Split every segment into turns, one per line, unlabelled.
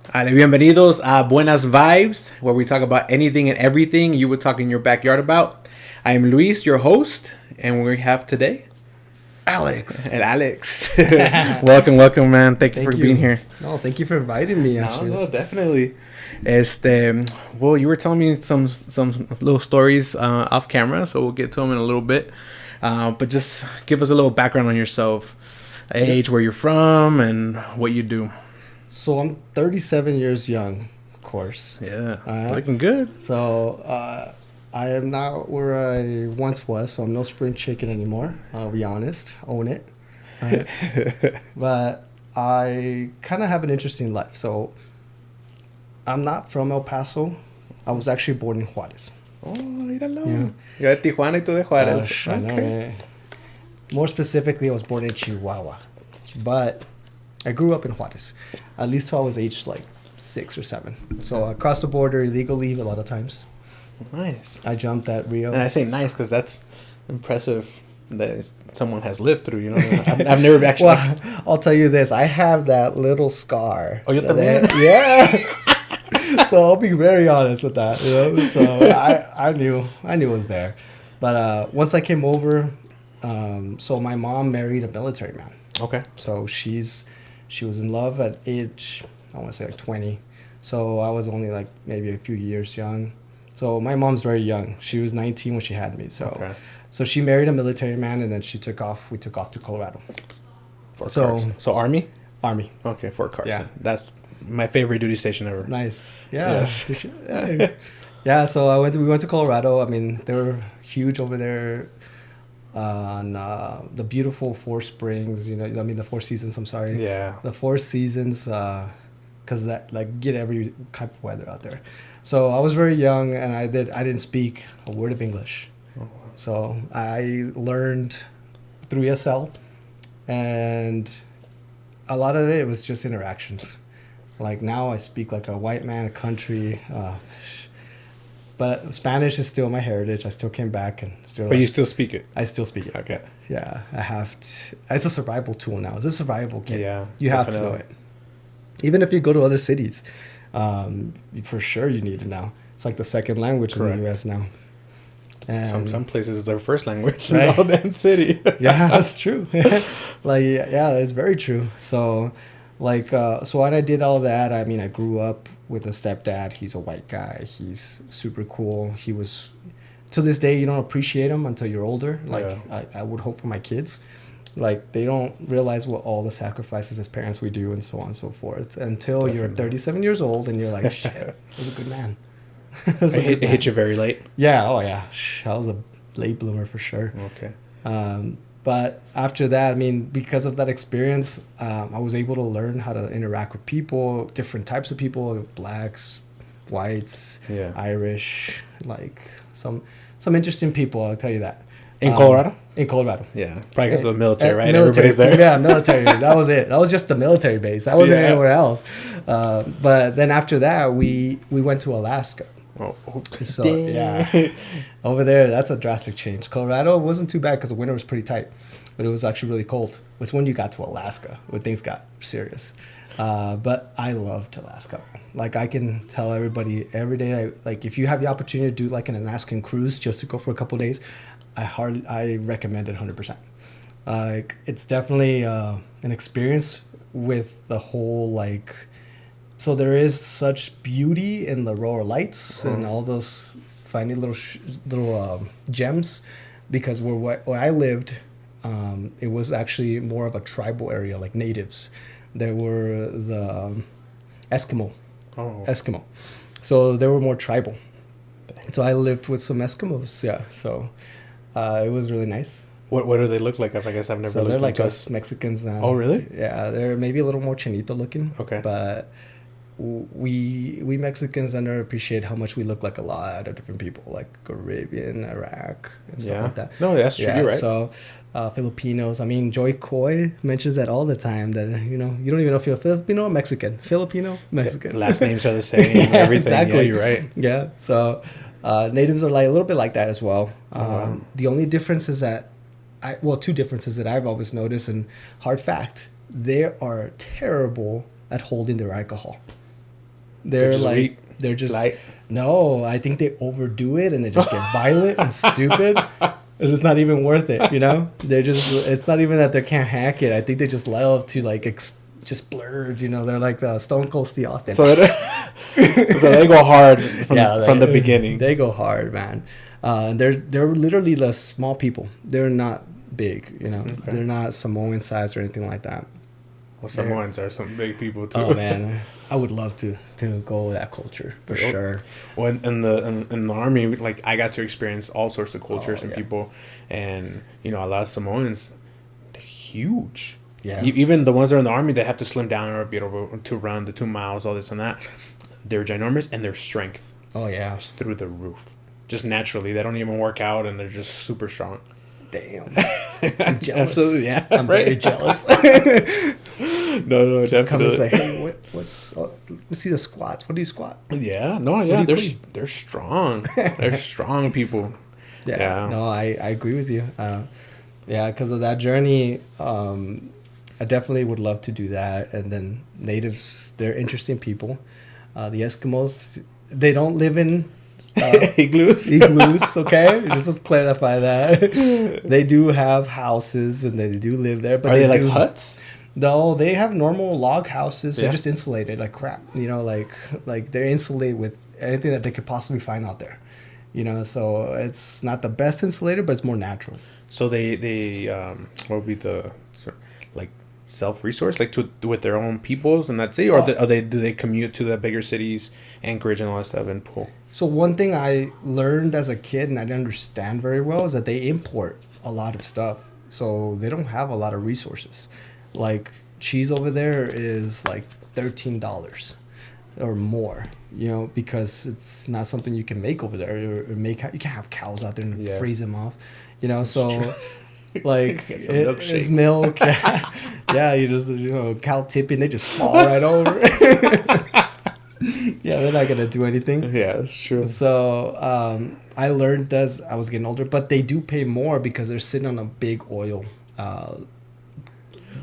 Bienvenidos a BuenaZ VibeZ, where we talk about anything and everything you would talk in your backyard about. I am Luis, your host, and we have today
Alex.
And Alex. welcome, man. Thank you for being here.
No, thank you for inviting me.
No, definitely. Well, you were telling me some little stories off camera, so we'll get to them in a little bit. But just give us a little background on yourself, age, where you're from, and what you do.
So I'm 37 years young, of course.
Yeah, looking good.
So I am not where I once was, so I'm no spring chicken anymore. I'll be honest, own it. But I kind of have an interesting life. So I'm not from El Paso. I was actually born in Juarez.
Oh, míralo. Yo de Tijuana y tú de Juárez.
I know, right? More specifically, I was born in Chihuahua. But I grew up in Juarez, at least till I was aged like 6 or 7. So I crossed the border illegally a lot of times.
Nice.
I jumped at Rio.
And I say nice because that's impressive that someone has lived through, you know. I've never actually...
Well, I'll tell you this. I have that little scar.
Oh, you también?
Yeah. So I'll be very honest with that. You know? So I knew it was there. But once I came over, so my mom married a military man.
Okay.
So she was in love at age, I want to say like 20. So I was only like maybe a few years young. So my mom's very young. She was 19 when she had me. So
okay.
So she married a military man, and then we took off to Colorado.
Fort Carson. So Army?
Army.
Okay, Fort Carson.
Yeah.
That's my favorite duty station ever.
Nice. Yeah.
Yes.
Yeah, so we went to Colorado. I mean, they were huge over there. On the beautiful Four Springs, the Four Seasons, I'm sorry.
Yeah.
The Four Seasons, because that, like, get every type of weather out there. So I was very young, and I didn't speak a word of English. Oh, wow. So I learned through ESL, and a lot of it was just interactions. Like, now I speak like a white man, a country, but Spanish is still my heritage. I still came back and still.
But you still speak it?
I still speak it.
Okay.
Yeah, I have to. It's a survival tool now. It's a survival kit.
Yeah.
You have to know it. Even if you go to other cities, for sure you need it now. It's like the second language in the U.S. now. And
some places it's their first language
right?
in the whole damn city.
Yeah, that's true. It's very true. So, so when I did all that, I mean, I grew up with a stepdad. He's a white guy. He's super cool. He was, to this day, you don't appreciate him until you're older. I would hope for my kids. Like, they don't realize what all the sacrifices as parents we do and so on and so forth until Definitely. You're 37 years old and you're like, shit, I was a good man.
It hit you very late?
Yeah, oh yeah. I was a late bloomer for sure.
Okay.
But after that, I mean, because of that experience, I was able to learn how to interact with people, different types of people, blacks, whites, Irish, like some interesting people, I'll tell you that.
In Colorado?
In Colorado.
Yeah. Probably because of the military, right?
Military.
Everybody's there.
Yeah, military. That was it. That was just the military base. That wasn't anywhere else. But then after that, we went to Alaska.
Oh,
so yeah, over there, that's a drastic change. Colorado wasn't too bad because the winter was pretty tight, but it was actually really cold. It's when you got to Alaska when things got serious. But I loved Alaska. Like, I can tell everybody every day, like, if you have the opportunity to do like an Alaskan cruise just to go for a couple of days, I recommend it 100%. It's definitely an experience with the whole, like. So there is such beauty in the Aurora lights and all those finding little gems, because where I lived, it was actually more of a tribal area, like natives. There were the Eskimo. So they were more tribal. So I lived with some Eskimos, yeah. So it was really nice.
What do they look like? I guess I've never.
So they're like us Mexicans now.
Oh, really?
Yeah, they're maybe a little more chinito looking.
Okay.
But we Mexicans underappreciate how much we look like a lot of different people, like Caribbean, Iraq, and stuff like that.
No, that's true. You're right.
So Filipinos. I mean, Joy Coy mentions that all the time. That you don't even know if you're Filipino or Mexican. Filipino, Mexican.
Last names are the same. Yeah, everything.
Exactly.
Yeah, you're right.
Yeah. So natives are like a little bit like that as well. The only difference is that two differences that I've always noticed, and hard fact, they are terrible at holding their alcohol. They're
just
like
weak,
they're just
light.
no. I think they overdo it and they just get violent and stupid. It's not even worth it, you know. They're just. It's not even that they can't hack it. I think they just love to like just splurge. You know, they're like the Stone Cold Steve Austin.
So they go hard from the beginning.
They go hard, man. They're literally the small people. They're not big, you know. Okay. They're not Samoan size or anything like that.
Well, Samoans are some big people too.
Oh man, I would love to go with that culture for sure.
Well, in the army, like I got to experience all sorts of cultures and people, and you know, a lot of Samoans, they're huge.
Yeah.
Even the ones that are in the army, they have to slim down or be able to run the 2 miles, all this and that. They're ginormous, and their strength.
Oh yeah,
is through the roof. Just naturally, they don't even work out, and they're just super strong.
Damn. I'm jealous.
Absolutely, yeah.
I'm very jealous.
No,
just definitely. Come and say, hey, let's see the squats. What do you squat?
Yeah, no, yeah, they're strong. They're strong people.
Yeah. No, I agree with you. Yeah, because of that journey, I definitely would love to do that. And then natives, they're interesting people. The Eskimos, they don't live in igloos, okay? Just let's clarify that. They do have houses and they do live there, but
are they like huts?
No, they have normal log houses. They're just insulated like crap, you know, like they're insulated with anything that they could possibly find out there, you know. So it's not the best insulated, but it's more natural.
So they what would be the like self-resource, like with their own peoples, and that's it, or do they commute to the bigger cities, Anchorage and all that stuff, and pull?
So one thing I learned as a kid and I didn't understand very well is that they import a lot of stuff. So they don't have a lot of resources. Like cheese over there is like $13 or more, you know, because it's not something you can make over there. You can't have cows out there and freeze them off, you know. So like it's milk. Yeah, you just, you know, cow tipping, they just fall right over. Yeah, they're not gonna do anything.
Yeah, that's true.
So I learned as I was getting older, but they do pay more because they're sitting on a big oil.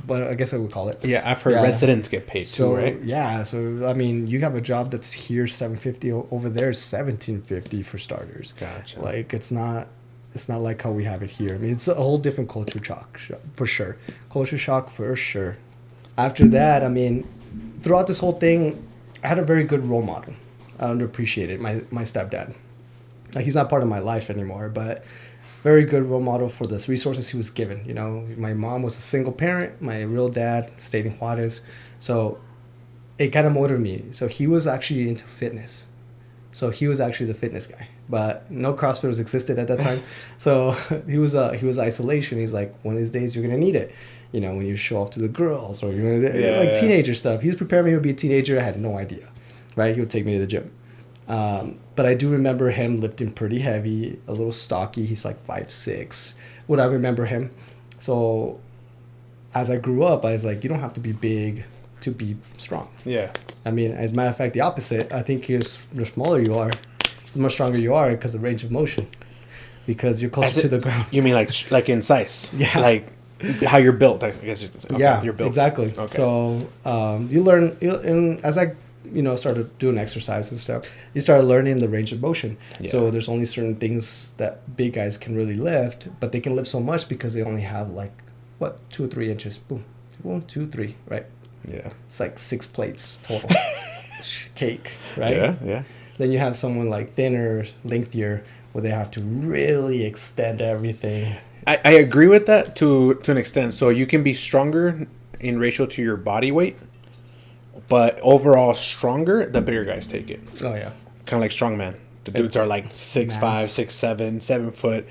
But I guess I would call it.
Yeah, I've heard residents get paid too, right?
Yeah, so I mean, you have a job that's here $750, over there is $1750 for starters.
Gotcha.
Like it's not like how we have it here. I mean, it's a whole different culture shock for sure. Culture shock for sure. After that, I mean, throughout this whole thing, I had a very good role model. I underappreciated my stepdad. Like he's not part of my life anymore, but very good role model for the resources he was given. You know, my mom was a single parent. My real dad stayed in Juarez, so it kind of motivated me. So he was actually into fitness. So he was actually the fitness guy, but no CrossFit existed at that time. So he was isolation. He's like, one of these days you're gonna need it. You know, when you show off to the girls or you're gonna, teenager stuff. He was preparing me to be a teenager. I had no idea, right? He would take me to the gym. But I do remember him lifting pretty heavy, a little stocky. He's like 5'6". Would I remember him? So as I grew up, I was like, you don't have to be big to be strong.
Yeah.
I mean, as a matter of fact, the opposite. I think the smaller you are, the more stronger you are because of range of motion. Because you're closer to the ground.
You mean like in size?
Yeah.
Like how you're built, I guess. Okay,
yeah,
you're built.
Exactly. Okay. So you learn, and as I started doing exercise and stuff, you start learning the range of motion. Yeah. So there's only certain things that big guys can really lift, but they can lift so much because they only have 2 or 3 inches. Boom. 1, 2, 3, right?
Yeah.
It's like 6 plates total. Cake, right?
Yeah.
Then you have someone like thinner, lengthier, where they have to really extend everything.
I agree with that to an extent. So you can be stronger in ratio to your body weight, but overall stronger, the bigger guys take it.
Oh, yeah.
Kind of like strongman. The dudes are like 6'5", 6'7", 7 foot,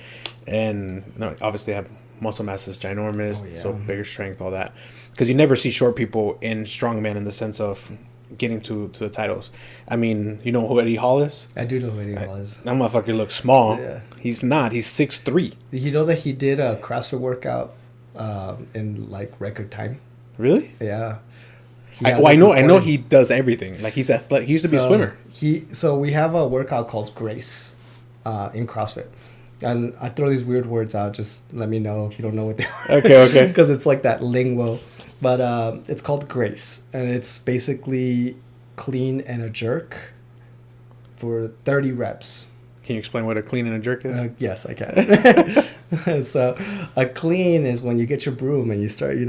and obviously have muscle mass is ginormous, so bigger strength, all that. Because you never see short people in strongman in the sense of getting to the titles. I mean, you know who Eddie Hall is?
I do know who Eddie Hall is.
That motherfucker looks small.
Yeah.
He's not. He's 6'3".
You know that he did a CrossFit workout in record time?
Really?
Yeah.
I know he does everything. Like he's athletic. He used to be a swimmer.
So we have a workout called Grace in CrossFit. And I throw these weird words out. Just let me know if you don't know what they are.
Okay.
Because it's like that lingo. But it's called Grace. And it's basically clean and a jerk for 30 reps.
Can you explain what a clean and a jerk is?
Yes, I can. So a clean is when you get your broom and you start, and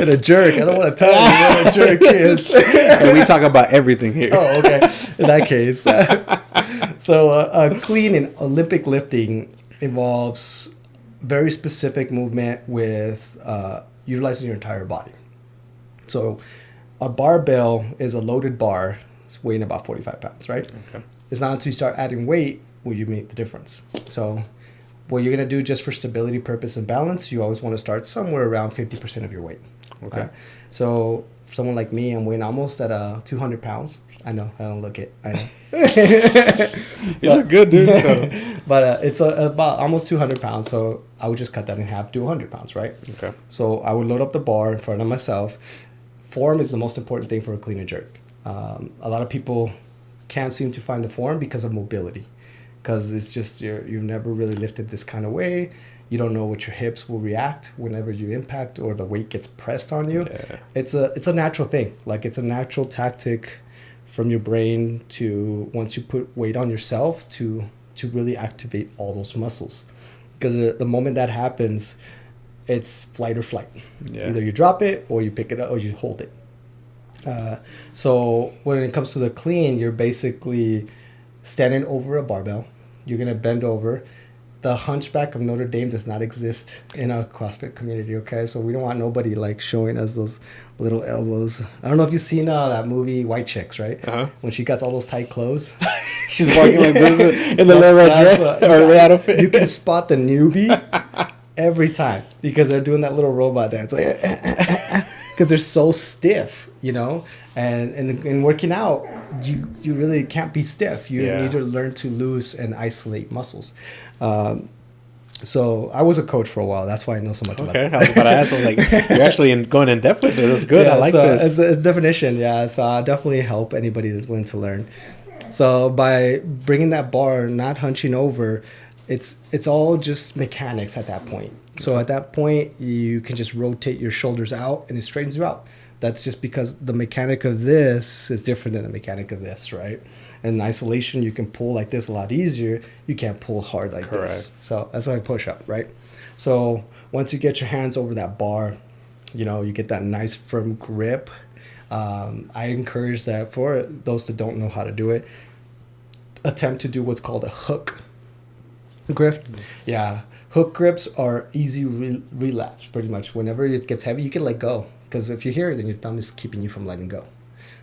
a jerk, I don't want to tell you what a jerk is.
And we talk about everything here.
Oh, okay. In that case. So a clean in Olympic lifting involves very specific movement with utilizing your entire body. So a barbell is a loaded bar. It's weighing about 45 pounds, right?
Okay.
It's not until you start adding weight will you make the difference. So what you're going to do just for stability, purpose, and balance, you always want to start somewhere around 50% of your weight.
Okay.
Right? So for someone like me, I'm weighing almost at 200 pounds. I know, I don't look it. I know.
You look good, dude. So.
But it's about almost 200 pounds. So I would just cut that in half, do 100 pounds, right?
Okay.
So I would load up the bar in front of myself. Form is the most important thing for a clean and jerk. A lot of people can't seem to find the form because of mobility, because it's just you've never really lifted this kind of way. You don't know what your hips will react whenever you impact or the weight gets pressed on you.
Yeah.
It's a natural thing. Like, it's a natural tactic from your brain to, once you put weight on yourself, to really activate all those muscles, because the moment that happens, it's flight or flight.
Yeah.
Either you drop it or you pick it up or you hold it. So when it comes to the clean, you're basically standing over a barbell. You're going to bend over. The hunchback of Notre Dame does not exist in our CrossFit community, okay? So we don't want nobody like showing us those little elbows. I don't know if you've seen that movie White Chicks, right?
Uh-huh.
When she got all those tight clothes.
She's walking like this in the little red dress or red outfit.
You can spot the newbie every time because they're doing that little robot dance. Like, because they're so stiff, and in working out, you really can't be stiff. You need to learn to loose and isolate muscles. So I was a coach for a while. That's why I know so much about it.
Okay, I was about to ask. I was like, you're actually going in depth with it. That's good. I like this.
It's definition, yeah. So I definitely help anybody that's willing to learn. So by bringing that bar, not hunching over, it's all just mechanics at that point. So at that point, you can just rotate your shoulders out and it straightens you out. That's just because the mechanic of this is different than the mechanic of this, right? And in isolation, you can pull like this a lot easier. You can't pull hard like this. So that's like push-up, right? So once you get your hands over that bar, you get that nice firm grip. I encourage that for those that don't know how to do it, attempt to do what's called a hook grip. Yeah. Hook grips are easy relapse, pretty much. Whenever it gets heavy, you can let go. Because if you're here, then your thumb is keeping you from letting go.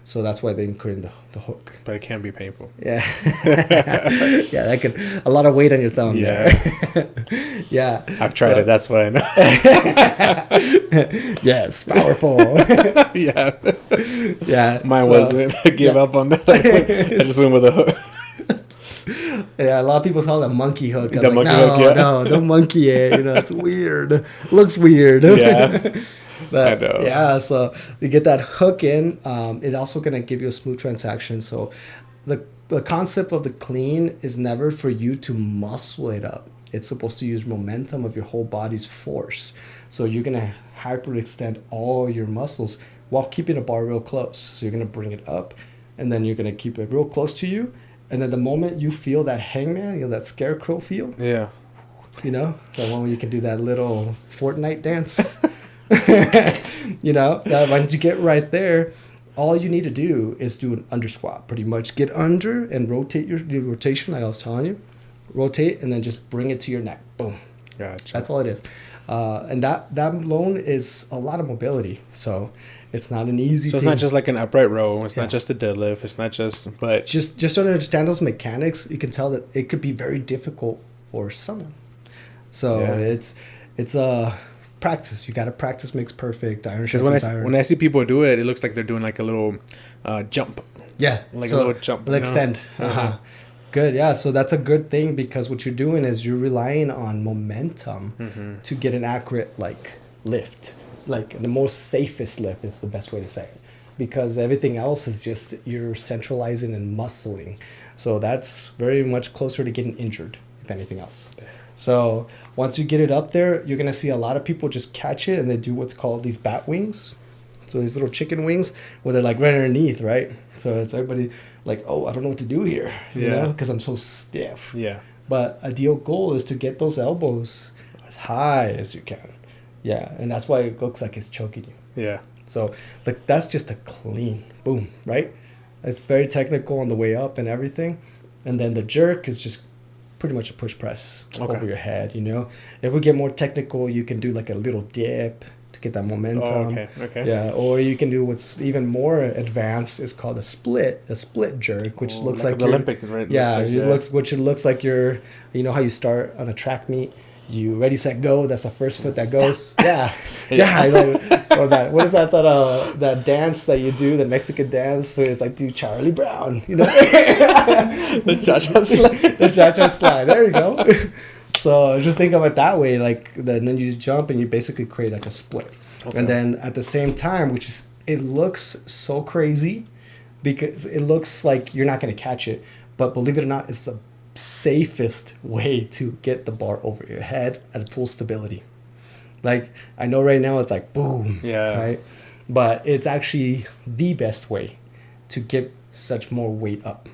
So that's why they include the hook.
But it can be painful.
Yeah. Yeah, that could, a lot of weight on your thumb there. Yeah.
I've tried it. That's what I know.
Yes, powerful.
Yeah.
Yeah.
Mine wasn't. I gave up on that. I just went with a hook.
Yeah, a lot of people call it monkey hook.
The monkey hook, yeah.
No, don't monkey it. It's weird. Looks weird.
Yeah.
But,
I know.
Yeah, so you get that hook in. It's also going to give you a smooth transaction. So the concept of the clean is never for you to muscle it up. It's supposed to use momentum of your whole body's force. So you're going to hyperextend all your muscles while keeping the bar real close. So you're going to bring it up, and then you're going to keep it real close to you. And then the moment you feel that hangman, that scarecrow feel,
yeah,
the one where you can do that little Fortnite dance. Once you get right there, all you need to do is do an under squat. Pretty much get under and rotate your rotation, like I was telling you. Rotate and then just bring it to your neck. Boom.
Gotcha.
That's all it is. And that alone is a lot of mobility. So it's not an easy
So it's
thing.
not just like an upright row. It's not just a deadlift. It's not just, but
just to understand those mechanics, you can tell that it could be very difficult for someone. So it's a practice. You got to practice makes perfect.
Because when I see people do it, it looks like they're doing like a little jump.
Yeah,
like a little jump.
They'll extend. Good, yeah. So that's a good thing, because what you're doing is you're relying on momentum to get an accurate lift. Like the most safest lift is the best way to say it, because everything else is just you're centralizing and muscling. So that's very much closer to getting injured, if anything else. So once you get it up there, you're going to see a lot of people just catch it and they do what's called these bat wings. So these little chicken wings where they're like right underneath, right? So it's everybody like, oh, I don't know what to do here, you know, because I'm so stiff.
Yeah.
But ideal goal is to get those elbows as high as you can. Yeah, and that's why it looks like it's choking you.
Yeah.
So that's just a clean boom, right? It's very technical on the way up and everything. And then the jerk is just pretty much a push press over your head, you know? If we get more technical, you can do like a little dip to get that momentum.
Oh, okay.
Yeah, or you can do what's even more advanced is called a split jerk, which looks like
the Olympic, right?
Yeah, it looks like you're, you know how you start on a track meet, you ready, set, go. That's the first foot that goes. Yeah. Like, or that, what is that that dance that you do, the Mexican dance where it's like, do Charlie Brown, you know?
The cha-cha slide.
The cha-cha slide. There you go. So just think of it that way, like then you jump and you basically create like a split. Okay. And then at the same time, it looks so crazy because it looks like you're not going to catch it, but believe it or not, it's the safest way to get the bar over your head at full stability. Like I know right now it's like boom, right? But it's actually the best way to get such more weight up.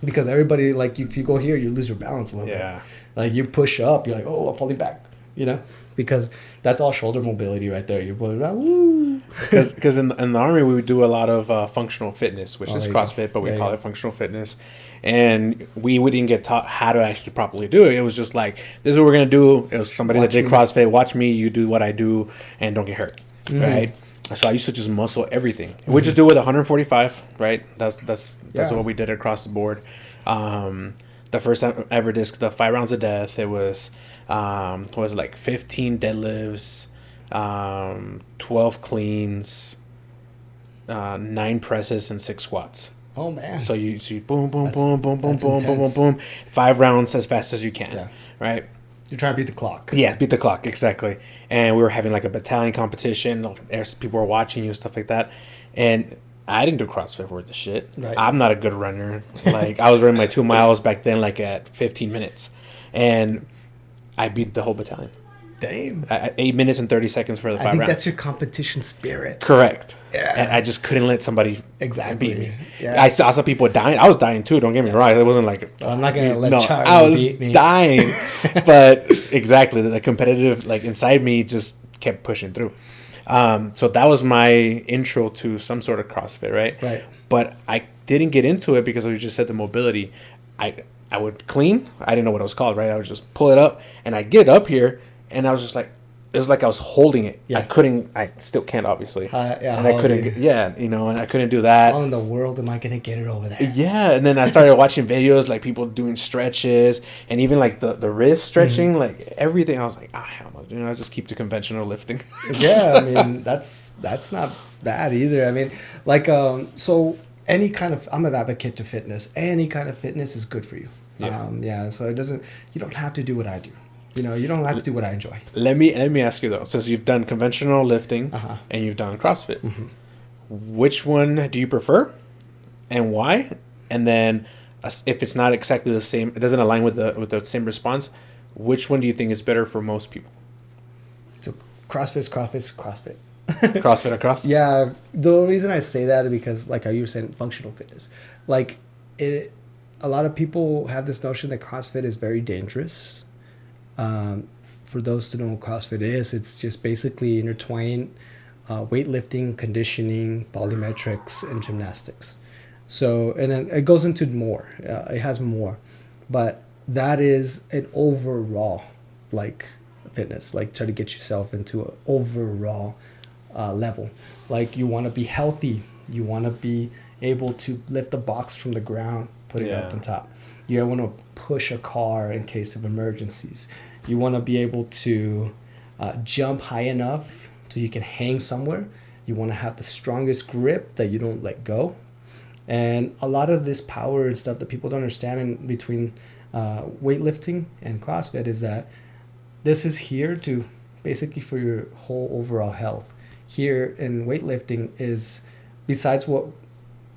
Because everybody, like, if you go here, you lose your balance a little bit. Like, you push up, you're like, oh, I'm falling back, you know? Because that's all shoulder mobility right there. You're pulling around, woo!
Because in the Army, we would do a lot of functional fitness, which is CrossFit, but we call it functional fitness. And we wouldn't get taught how to actually properly do it. It was just like, this is what we're going to do. It was somebody that did CrossFit, watch me, you do what I do, and don't get hurt, right? So I used to just muscle everything. We just do it with 145, right? That's what we did across the board. The first time I ever did the 5 rounds of death, it was like 15 deadlifts, 12 cleans, 9 presses, and 6 squats.
Oh man!
So you boom, boom, boom, boom, boom, boom, boom, boom, boom, 5 rounds as fast as you can, right?
You're trying to beat the clock.
Yeah, beat the clock, exactly. And we were having like a battalion competition. People were watching you, stuff like that. And I didn't do CrossFit worth the shit. Right. I'm not a good runner. Like, I was running my 2 miles back then, like at 15 minutes. And I beat the whole battalion.
Damn.
8 minutes and 30 seconds for the 5 rounds.
I think that's your competition spirit.
Correct.
Yeah.
And I just couldn't let somebody beat me.
Yeah.
I saw some people dying. I was dying too, don't get me wrong. It wasn't like...
I'm not going to let Charlie beat me.
I was dying. But exactly, the competitive, like, inside me just kept pushing through. So that was my intro to some sort of CrossFit, right?
Right.
But I didn't get into it because we just said the mobility. I would clean. I didn't know what it was called, right? I would just pull it up, and I get up here, and I was just like, it was like I was holding it. Yeah. I still can't, obviously. And I couldn't, and I couldn't do that.
How in the world am I going to get it over there?
Yeah, and then I started watching videos, like people doing stretches, and even like the wrist stretching, like everything. I was like, hell no, I just keep the conventional lifting.
Yeah, I mean, that's not bad either. I mean, like, so any kind of, I'm an advocate to fitness. Any kind of fitness is good for you.
Yeah.
So you don't have to do what I do. You don't have to do what I enjoy.
Let me ask you though, since you've done conventional lifting and you've done CrossFit, which one do you prefer, and why? And then, if it's not exactly the same, it doesn't align with the same response, which one do you think is better for most people?
So CrossFit.
CrossFit across?
Yeah. The reason I say that is because, like how you were saying, functional fitness, like a lot of people have this notion that CrossFit is very dangerous. For those to know what CrossFit is, it's just basically intertwined weightlifting, conditioning, volumetrics, and gymnastics. So, and then it goes into more. It has more, but that is an overall like fitness, like try to get yourself into an overall level. Like you want to be healthy, you want to be able to lift a box from the ground, put it up on top. You want to push a car in case of emergencies. You want to be able to jump high enough so you can hang somewhere. You want to have the strongest grip that you don't let go. And a lot of this power and stuff that people don't understand in between weightlifting and CrossFit is that this is here to basically for your whole overall health. Here in weightlifting is, besides what,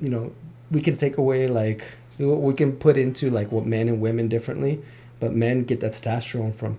we can take away, like, we can put into like what men and women differently. but men get that testosterone from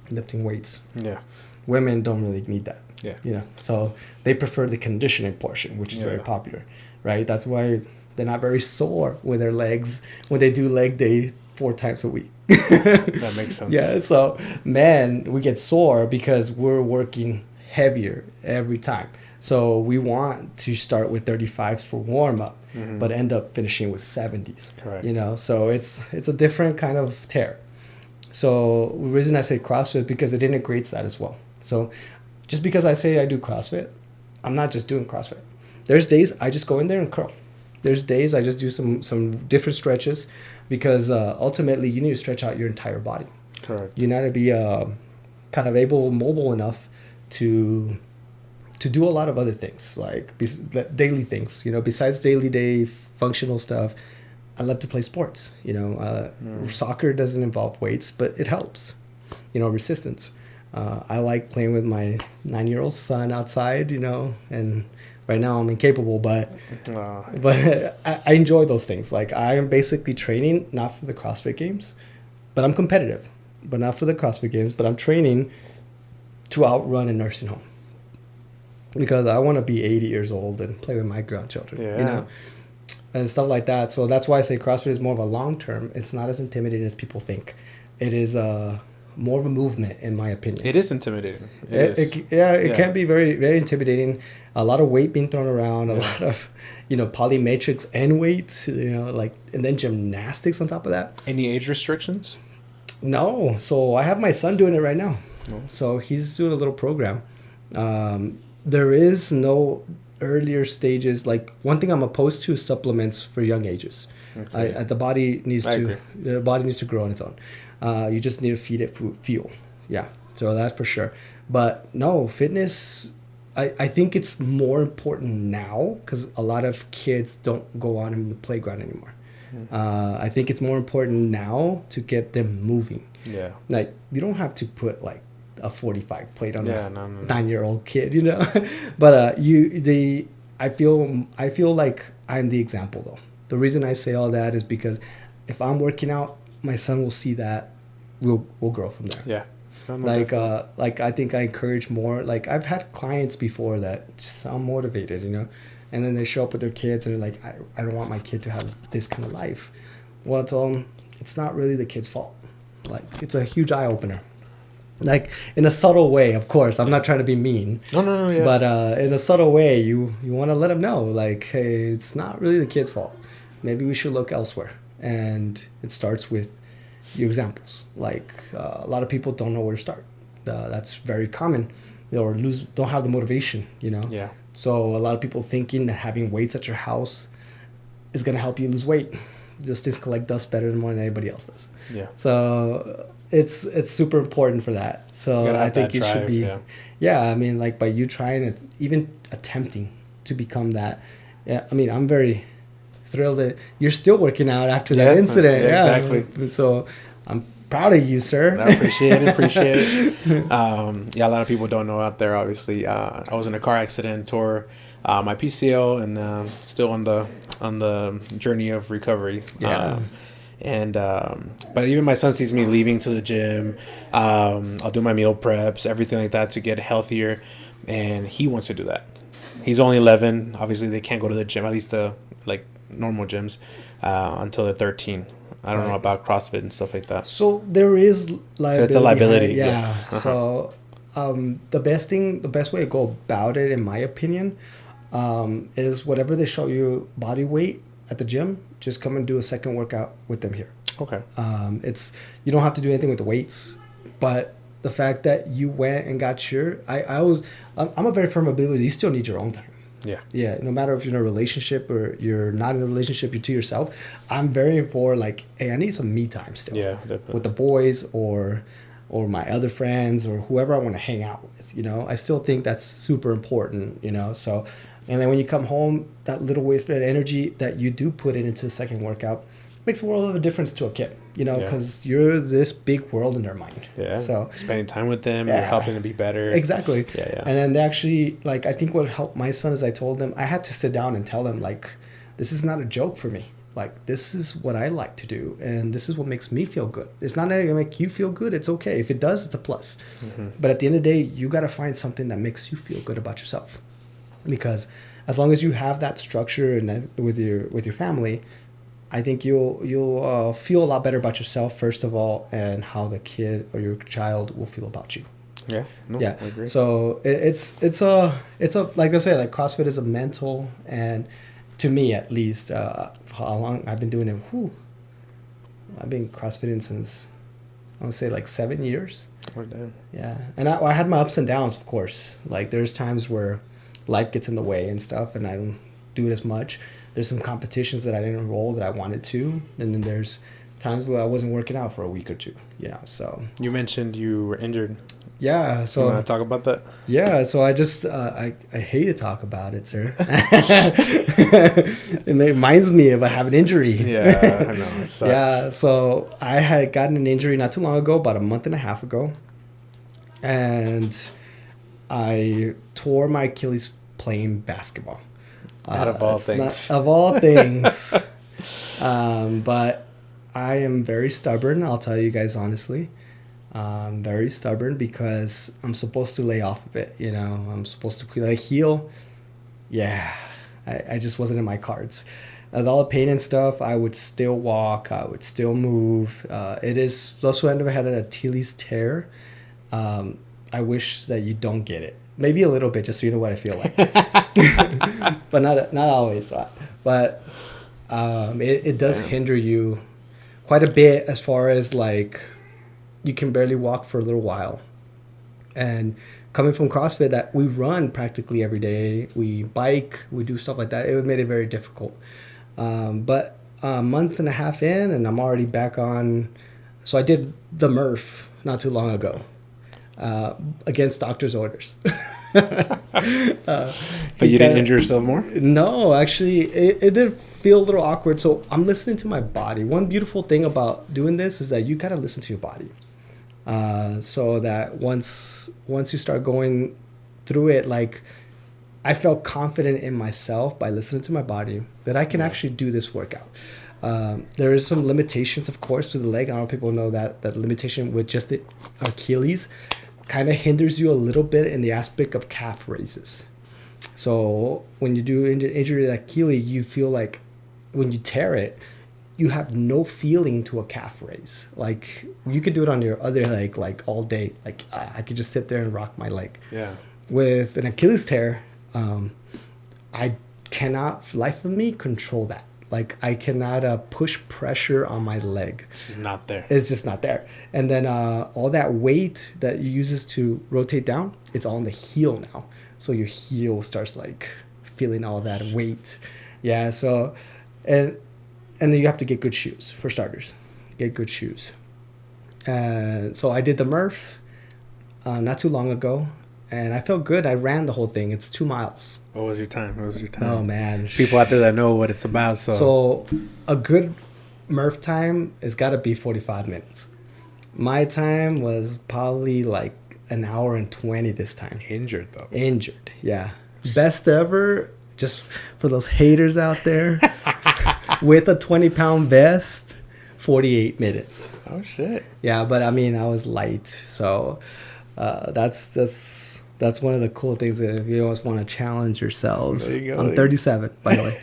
lifting weights.
Yeah.
Women don't really need that.
Yeah.
You know, so they prefer the conditioning portion, which is very popular, right? That's why they're not very sore with their legs when they do leg day 4 times a week.
That makes sense.
Yeah, so men, we get sore because we're working heavier every time. So we want to start with 35s for warm up, but end up finishing with 70s.
Correct.
You know, so it's a different kind of tear. So the reason I say CrossFit because it integrates that as well. So just because I say I do CrossFit, I'm not just doing CrossFit. There's days I just go in there and curl. There's days I just do some different stretches because ultimately you need to stretch out your entire body.
Correct.
You need to be kind of mobile enough to do a lot of other things, like daily things. You know, besides day functional stuff, I love to play sports. You know, soccer doesn't involve weights, but it helps. You know, resistance. I like playing with my 9-year-old son outside. You know, and right now I'm incapable, but I enjoy those things. Like I am basically training not for the CrossFit Games, but I'm competitive. But not for the CrossFit Games, but I'm training to outrun a nursing home. Because I want to be 80 years old and play with my grandchildren, you know, and stuff like that. So that's why I say CrossFit is more of a long term. It's not as intimidating as people think. It is more of a movement, in my opinion.
It is intimidating.
It can be very, very intimidating. A lot of weight being thrown around, a lot of, you know, polymetrics and weights, you know, like, and then gymnastics on top of that.
Any age restrictions?
No. So I have my son doing it right now. Oh. So he's doing a little program. There is no earlier stages. Like one thing I'm opposed to is supplements for young ages. Okay. The body needs to grow on its own. You just need to feed it fuel. Yeah. So that's for sure. But no, fitness, I think it's more important now because a lot of kids don't go on in the playground anymore. I think it's more important now to get them moving. Yeah. Like you don't have to put like a 45 plate on a 9-year-old kid, you know. But I feel like I'm the example though. The reason I say all that is because if I'm working out, my son will see that. We'll grow from there. Yeah. Like I think I encourage more. Like I've had clients before that just sound motivated, you know, and then they show up with their kids and they're like, I don't want my kid to have this kind of life. Well, it's not really the kid's fault. Like it's a huge eye opener. Like in a subtle way, of course. I'm not trying to be mean. No. Yeah. But in a subtle way, you want to let them know, like, hey, it's not really the kid's fault. Maybe we should look elsewhere. And it starts with your examples. Like a lot of people don't know where to start. That's very common. Or don't have the motivation, you know. Yeah. So a lot of people thinking that having weights at your house is gonna help you lose weight. Those things collect dust better than more than anybody else does. Yeah. So it's super important for that. So I think you should be, I mean, like by you trying it, even attempting to become that. Yeah, I mean, I'm very thrilled that you're still working out after that incident. Yeah, exactly. So I'm proud of you, sir.
I appreciate it. A lot of people don't know out there. Obviously, I was in a car accident, tore my PCL, and still on the journey of recovery. Yeah. But even my son sees me leaving to the gym. I'll do my meal preps, everything like that to get healthier, and he wants to do that. He's only 11. Obviously, they can't go to the gym, at least like normal gyms, until they're 13. I don't know about CrossFit and stuff like that.
So there is liability.
It's a liability.
Yeah.
Yes. Uh-huh.
So the best way to go about it, in my opinion, is whatever they show you body weight at the gym, just come and do a second workout with them here. Okay. You don't have to do anything with the weights, but the fact that you went and got I'm a very firm believer you still need your own time. Yeah. Yeah. No matter if you're in a relationship or you're not in a relationship, you're to yourself. I'm very for like, hey, I need some me time still. Yeah, definitely. With the boys or my other friends or whoever I want to hang out with, you know. I still think that's super important, you know. So, and then when you come home, that little waste of energy that you do put into the second workout makes a world of a difference to a kid, you know, because you're this big world in their mind. Yeah. So
spending time with them, you're helping them be better.
Exactly. Yeah. And then they actually, like, I think what helped my son is I told them, I had to sit down and tell them, like, this is not a joke for me. like, this is what I like to do, and this is what makes me feel good. It's not going to make you feel good. It's okay. If it does, it's a plus. But at the end of the day, you got to find something that makes you feel good about yourself. Because as long as you have that structure and that with your family, I think you'll feel a lot better about yourself, first of all, and how the kid or your child will feel about you.
Yeah. No,
Yeah.
I agree.
So it's a like I say, like CrossFit is a mental, and to me at least, how long I've been doing it. I've been CrossFitting since, I want to say, like 7 years.
Oh, damn.
Yeah. And I had my ups and downs, of course. Like, there's times where life gets in the way and stuff, and I don't do it as much. There's some competitions that I didn't enroll that I wanted to. And then there's times where I wasn't working out for a week or two, so. You
mentioned you were injured.
Yeah, so.
You want to talk about that? Yeah,
so I just, I hate to talk about it, sir. It reminds me of I have an injury.
Yeah, I know. It sucks.
Yeah, so I had gotten an injury not too long ago, about a month and a half ago. And I tore my Achilles playing basketball.
Of all things.
Of all things. But I am very stubborn, I'll tell you guys honestly. Very stubborn because I'm supposed to lay off of it, I'm supposed to heal. Yeah, I just wasn't in my cards. With all the pain and stuff, I would still walk, I would still move. It is also, I never had an Achilles tear. I wish that you don't get it. Maybe a little bit, just so you know what I feel like. But not always. But it does hinder you quite a bit, as far as like you can barely walk for a little while. And coming from CrossFit, that we run practically every day, we bike, we do stuff like that, it made it very difficult. But a month and a half in, and I'm already back on. So I did the Murph not too long ago. Against doctor's orders.
But you didn't injure yourself more?
No, actually, it did feel a little awkward. So I'm listening to my body. One beautiful thing about doing this is that you got to listen to your body. So that once you start going through it, like, I felt confident in myself by listening to my body that I can actually do this workout. There is some limitations, of course, to the leg. I don't know if people know that limitation with just the Achilles kind of hinders you a little bit in the aspect of calf raises. So when you do injury to Achilles, you feel like when you tear it, you have no feeling to a calf raise. Like, you could do it on your other leg, like, all day. Like, I could just sit there and rock my leg. Yeah. With an Achilles tear, I cannot, for life of me, control that. Like, I cannot push pressure on my leg.
It's just not there.
It's just not there. And then all that weight that you uses to rotate down, it's all on the heel now. So your heel starts, like, feeling all that weight. Yeah, so, and then you have to get good shoes, for starters. Get good shoes. So I did the Murph not too long ago. And I felt good. I ran the whole thing. It's 2 miles.
What was your time?
Oh, man.
People out there that know what it's about.
So a good Murph time has got to be 45 minutes. My time was probably like an hour and 20 this time.
Injured, though.
Injured, yeah. Best ever, just for those haters out there, with a 20-pound vest, 48 minutes.
Oh, shit.
Yeah, but I mean, I was light, so... that's one of the cool things that if you always want to challenge yourselves.
There you go.
I'm 37, by the way.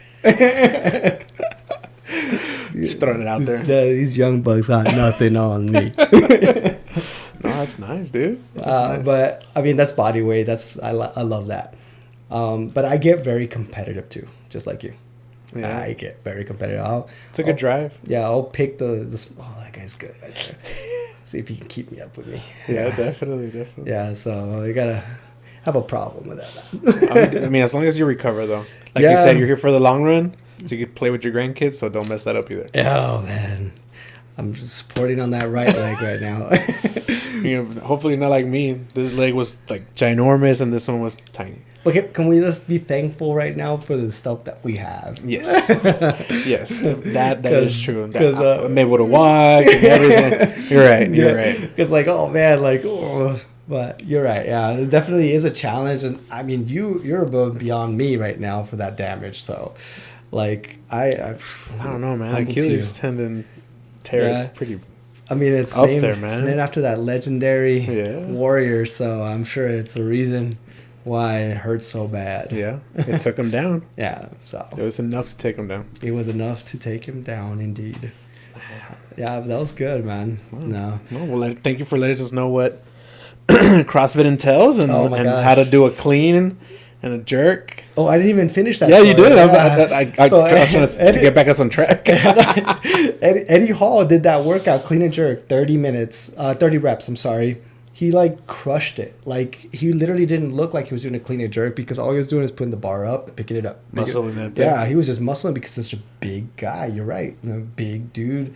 Just throwing it out there.
These young bucks got nothing on me.
No, that's nice, dude. Nice.
But I mean, that's body weight. I love that. But I get very competitive too, just like you. Yeah. I get very competitive.
It's a good drive.
Yeah, I'll pick the that guy's good right there. See if he can keep me up with me.
Yeah, definitely.
Yeah, so you gotta have a problem with that.
I mean, as long as you recover, though. Like you said, you're here for the long run, so you can play with your grandkids, so don't mess that up either.
Oh, man. I'm just supporting on that right leg right now.
Hopefully not like me. This leg was like ginormous, and this one was tiny.
Okay, can we just be thankful right now for the stuff that we have?
Yes. Yes. That is true. Because I'm able to walk and everything. You're right.
Because, like, oh, man, like, but you're right. Yeah, it definitely is a challenge. And, I mean, you're above and beyond me right now for that damage. So, Like
I don't know, man. Achilles tendon tear is pretty.
I mean, it's
up
named,
there, man.
It's named after that legendary warrior, so I'm sure it's a reason why it hurts so bad.
Yeah, it took him down.
Yeah, so
it was enough to take him down.
It was enough to take him down, indeed. Yeah, that was good, man. Wow. No.
Well, thank you for letting us know what CrossFit entails and how to do a clean and a jerk.
Oh, I didn't even finish that.
Yeah, story. You did.
Yeah.
I was trying to get back us on track.
Eddie Hall did that workout, clean and jerk, 30 reps. I'm sorry. He like crushed it. Like he literally didn't look like he was doing a clean and jerk because all he was doing is putting the bar up, picking it up,
muscling it.
Yeah, he was just muscling because he's such a big guy. You're right, big dude.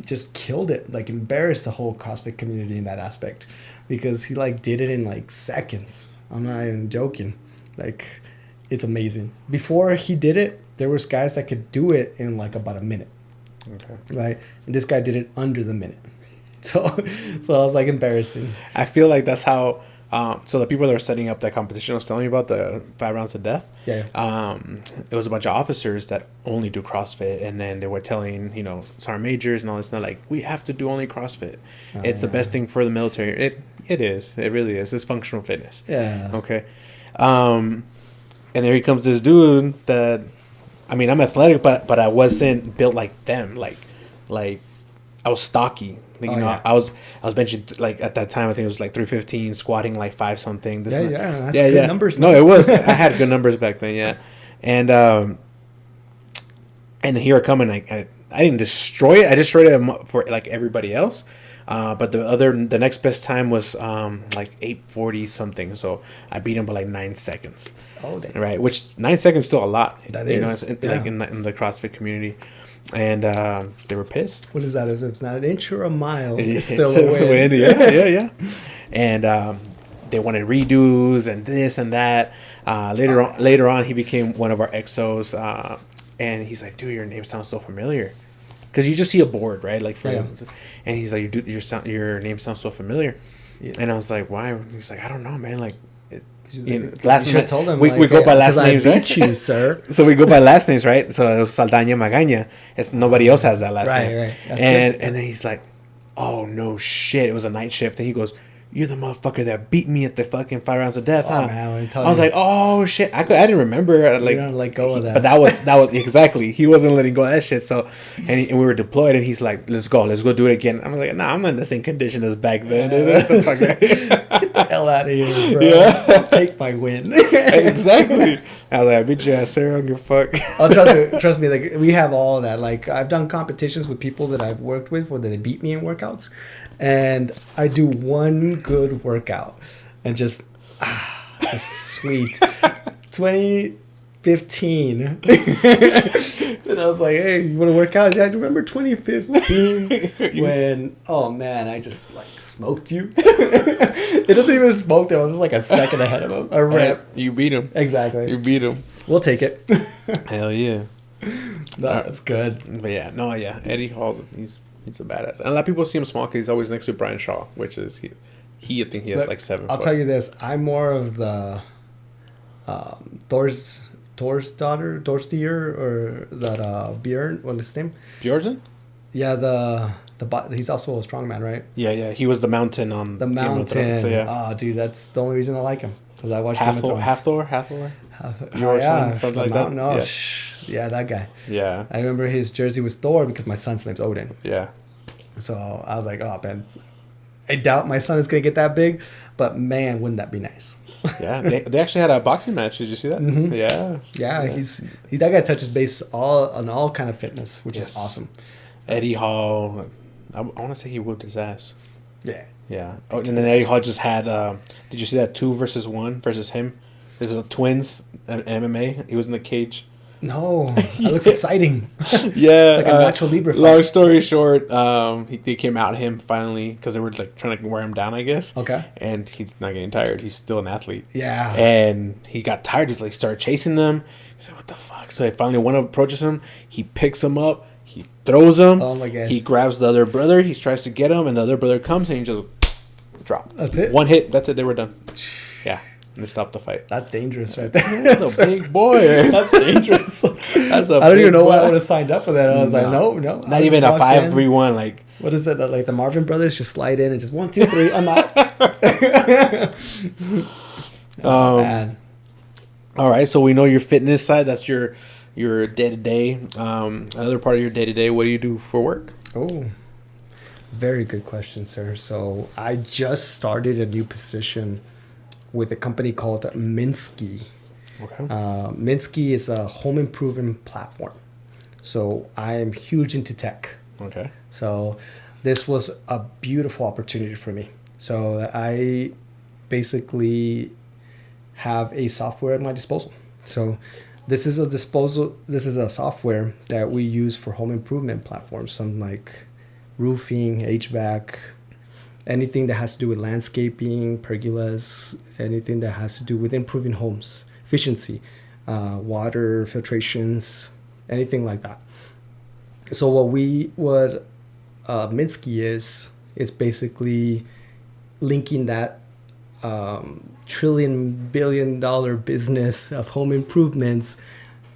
Just killed it. Like embarrassed the whole CrossFit community in that aspect because he like did it in like seconds. I'm not even joking. Like, it's amazing. Before he did it, there was guys that could do it in like about a minute. Okay. Right? And this guy did it under the minute. So I was like embarrassing.
I feel like that's how. So the people that were setting up that competition, I was telling you about the 5 rounds of death.
Yeah.
It was a bunch of officers that only do CrossFit, and then they were telling sergeant majors and all this. Not like we have to do only CrossFit. It's the best thing for the military. It is. It really is. It's functional fitness.
Yeah.
Okay. And there he comes this dude that, I mean, I'm athletic, but I wasn't built like them. Like I was stocky. I was benching like at that time. I think it was like 315, squatting like 5 something.
That's good numbers.
Man. No, it was. I had good numbers back then. Yeah, and here I come and I didn't destroy it. I destroyed it for like everybody else. But the next best time was like 840 something. So I beat him by like 9 seconds.
Oh, damn.
Right, which 9 seconds is still a lot.
That is.
Like in the CrossFit community. And they were pissed.
What is that? As if it's not an inch or a mile, it's still a win.
Yeah. And they wanted redos and this and that. Later on, he became one of our exos. And he's like, dude, your name sounds so familiar. Because you just see a board, right? Like, and he's like, your name sounds so familiar. Yeah. And I was like, why? He's like, I don't know, man. Like,
you should have told him.
We go by last names,
right? I beat you, sir.
So we go by last names, right? So it was Saldana-Magana. Nobody else has that last name.
Right.
And then he's like, oh, no shit. It was a night shift. And he goes, you're the motherfucker that beat me at the fucking 5 rounds of death, huh?
Man,
I was like, oh shit, I didn't remember. Like,
you don't let go of that.
But that was exactly. He wasn't letting go of that shit. So, and we were deployed, and he's like, let's go do it again. I'm like, nah, I'm not in the same condition as back then.
Get the hell out of here, bro. Yeah. Take my win.
Exactly. I was like, I beat your ass, sir. I don't give a fuck.
Oh, trust me. Like, we have all of that. Like, I've done competitions with people that I've worked with where they beat me in workouts. And I do one good workout and just sweet. 2015. And I was like, hey, you want to work out? Yeah, I remember 2015 when, oh man, I just like smoked you. It doesn't even smoke them. I was like a second ahead of him. A rep.
You beat him.
Exactly.
You beat him.
We'll take it.
Hell yeah.
No, that's good.
But yeah, Eddie Hall, he's a badass. And a lot of people see him small because he's always next to Brian Shaw, which is I think he has like 7
I'll tell you this. I'm more of the Thor's daughter, or is that Björn? What is his name?
Björn?
Yeah, he's also a strongman, right?
Yeah. He was the mountain on
the mountain.
So, yeah.
Oh, dude, that's the only reason I like him because I watched Game of Thrones.
Hathor.
Something like that. No, yeah, that guy.
Yeah.
I remember his jersey was Thor because my son's name's Odin.
Yeah.
So I was like, oh man, I doubt my son is gonna get that big, but man, wouldn't that be nice?
Yeah, they actually had a boxing match. Did you see that?
Mm-hmm.
Yeah.
He's that guy touches base on all kind of fitness, which is awesome.
Eddie Hall, I want to say he whooped his ass.
Yeah.
Oh, and then Eddie Hall just had. Did you see that 2 versus 1 versus him? This is twins at MMA. He was in the cage.
No, that looks exciting.
Yeah,
it's like a natural Libra fight.
Long story short, they came out at him finally because they were like trying to wear him down, I guess.
Okay.
And he's not getting tired. He's still an athlete.
Yeah.
And he got tired. He's like started chasing them. He said, "What the fuck?" So finally, one approaches him. He picks him up. He throws him.
Oh my god.
He grabs the other brother. He tries to get him, and the other brother comes and he just dropped.
That's it.
One hit. That's it. They were done. Yeah. and they stopped the fight.
That's dangerous right there.
That's a big boy.
That's dangerous.
That's a
I don't even know
boy.
why I would have signed up for that. I was like, no.
Not even a 5-3-1. Like,
what is it? Like the Marvin Brothers just slide in and just 1, 2, 3. I'm out. Man.
All right. So we know your fitness side. That's your day to day. Another part of your day to day. What do you do for work?
Oh, very good question, sir. So I just started a new position with a company called Minski.
Okay.
Minski is a home improvement platform. So I am huge into tech.
Okay.
So this was a beautiful opportunity for me. So I basically have a software at my disposal. So this is a software that we use for home improvement platforms, some like roofing, HVAC, anything that has to do with landscaping, pergolas, anything that has to do with improving homes, efficiency, water filtrations, anything like that. So what Minski is basically linking that trillion-billion-dollar business of home improvements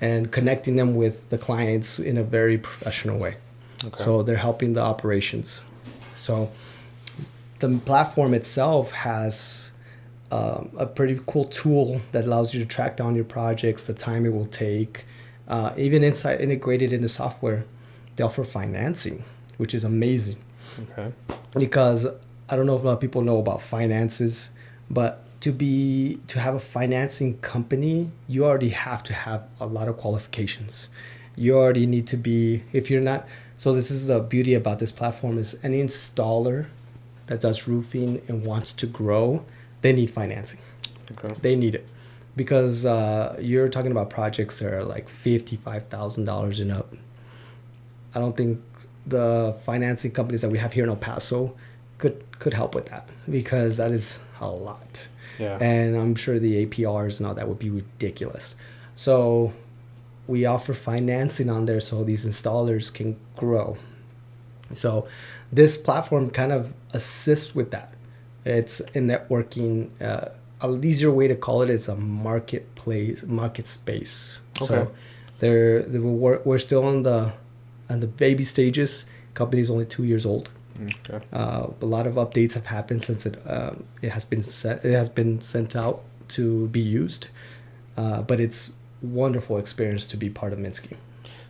and connecting them with the clients in a very professional way. Okay. So they're helping the operations. So the platform itself has a pretty cool tool that allows you to track down your projects, the time it will take. Even integrated in the software, they offer financing, which is amazing.
Okay.
Because I don't know if a lot of people know about finances, but to have a financing company, you already have to have a lot of qualifications. You already need to be, if you're not, so this is the beauty about this platform is any installer that does roofing and wants to grow, they need financing. Okay. They need it because you're talking about projects that are like $55,000 and up. I don't think the financing companies that we have here in El Paso could help with that because that is a lot. Yeah. And I'm sure the APRs and all that would be ridiculous. So we offer financing on there so these installers can grow. So this platform kind of assists with that. It's a networking, an easier way to call it is a market space. Okay. So we're still on the baby stages. Company's only 2 years old. Okay. A lot of updates have happened since it has been sent out to be used, but it's wonderful experience to be part of Minski.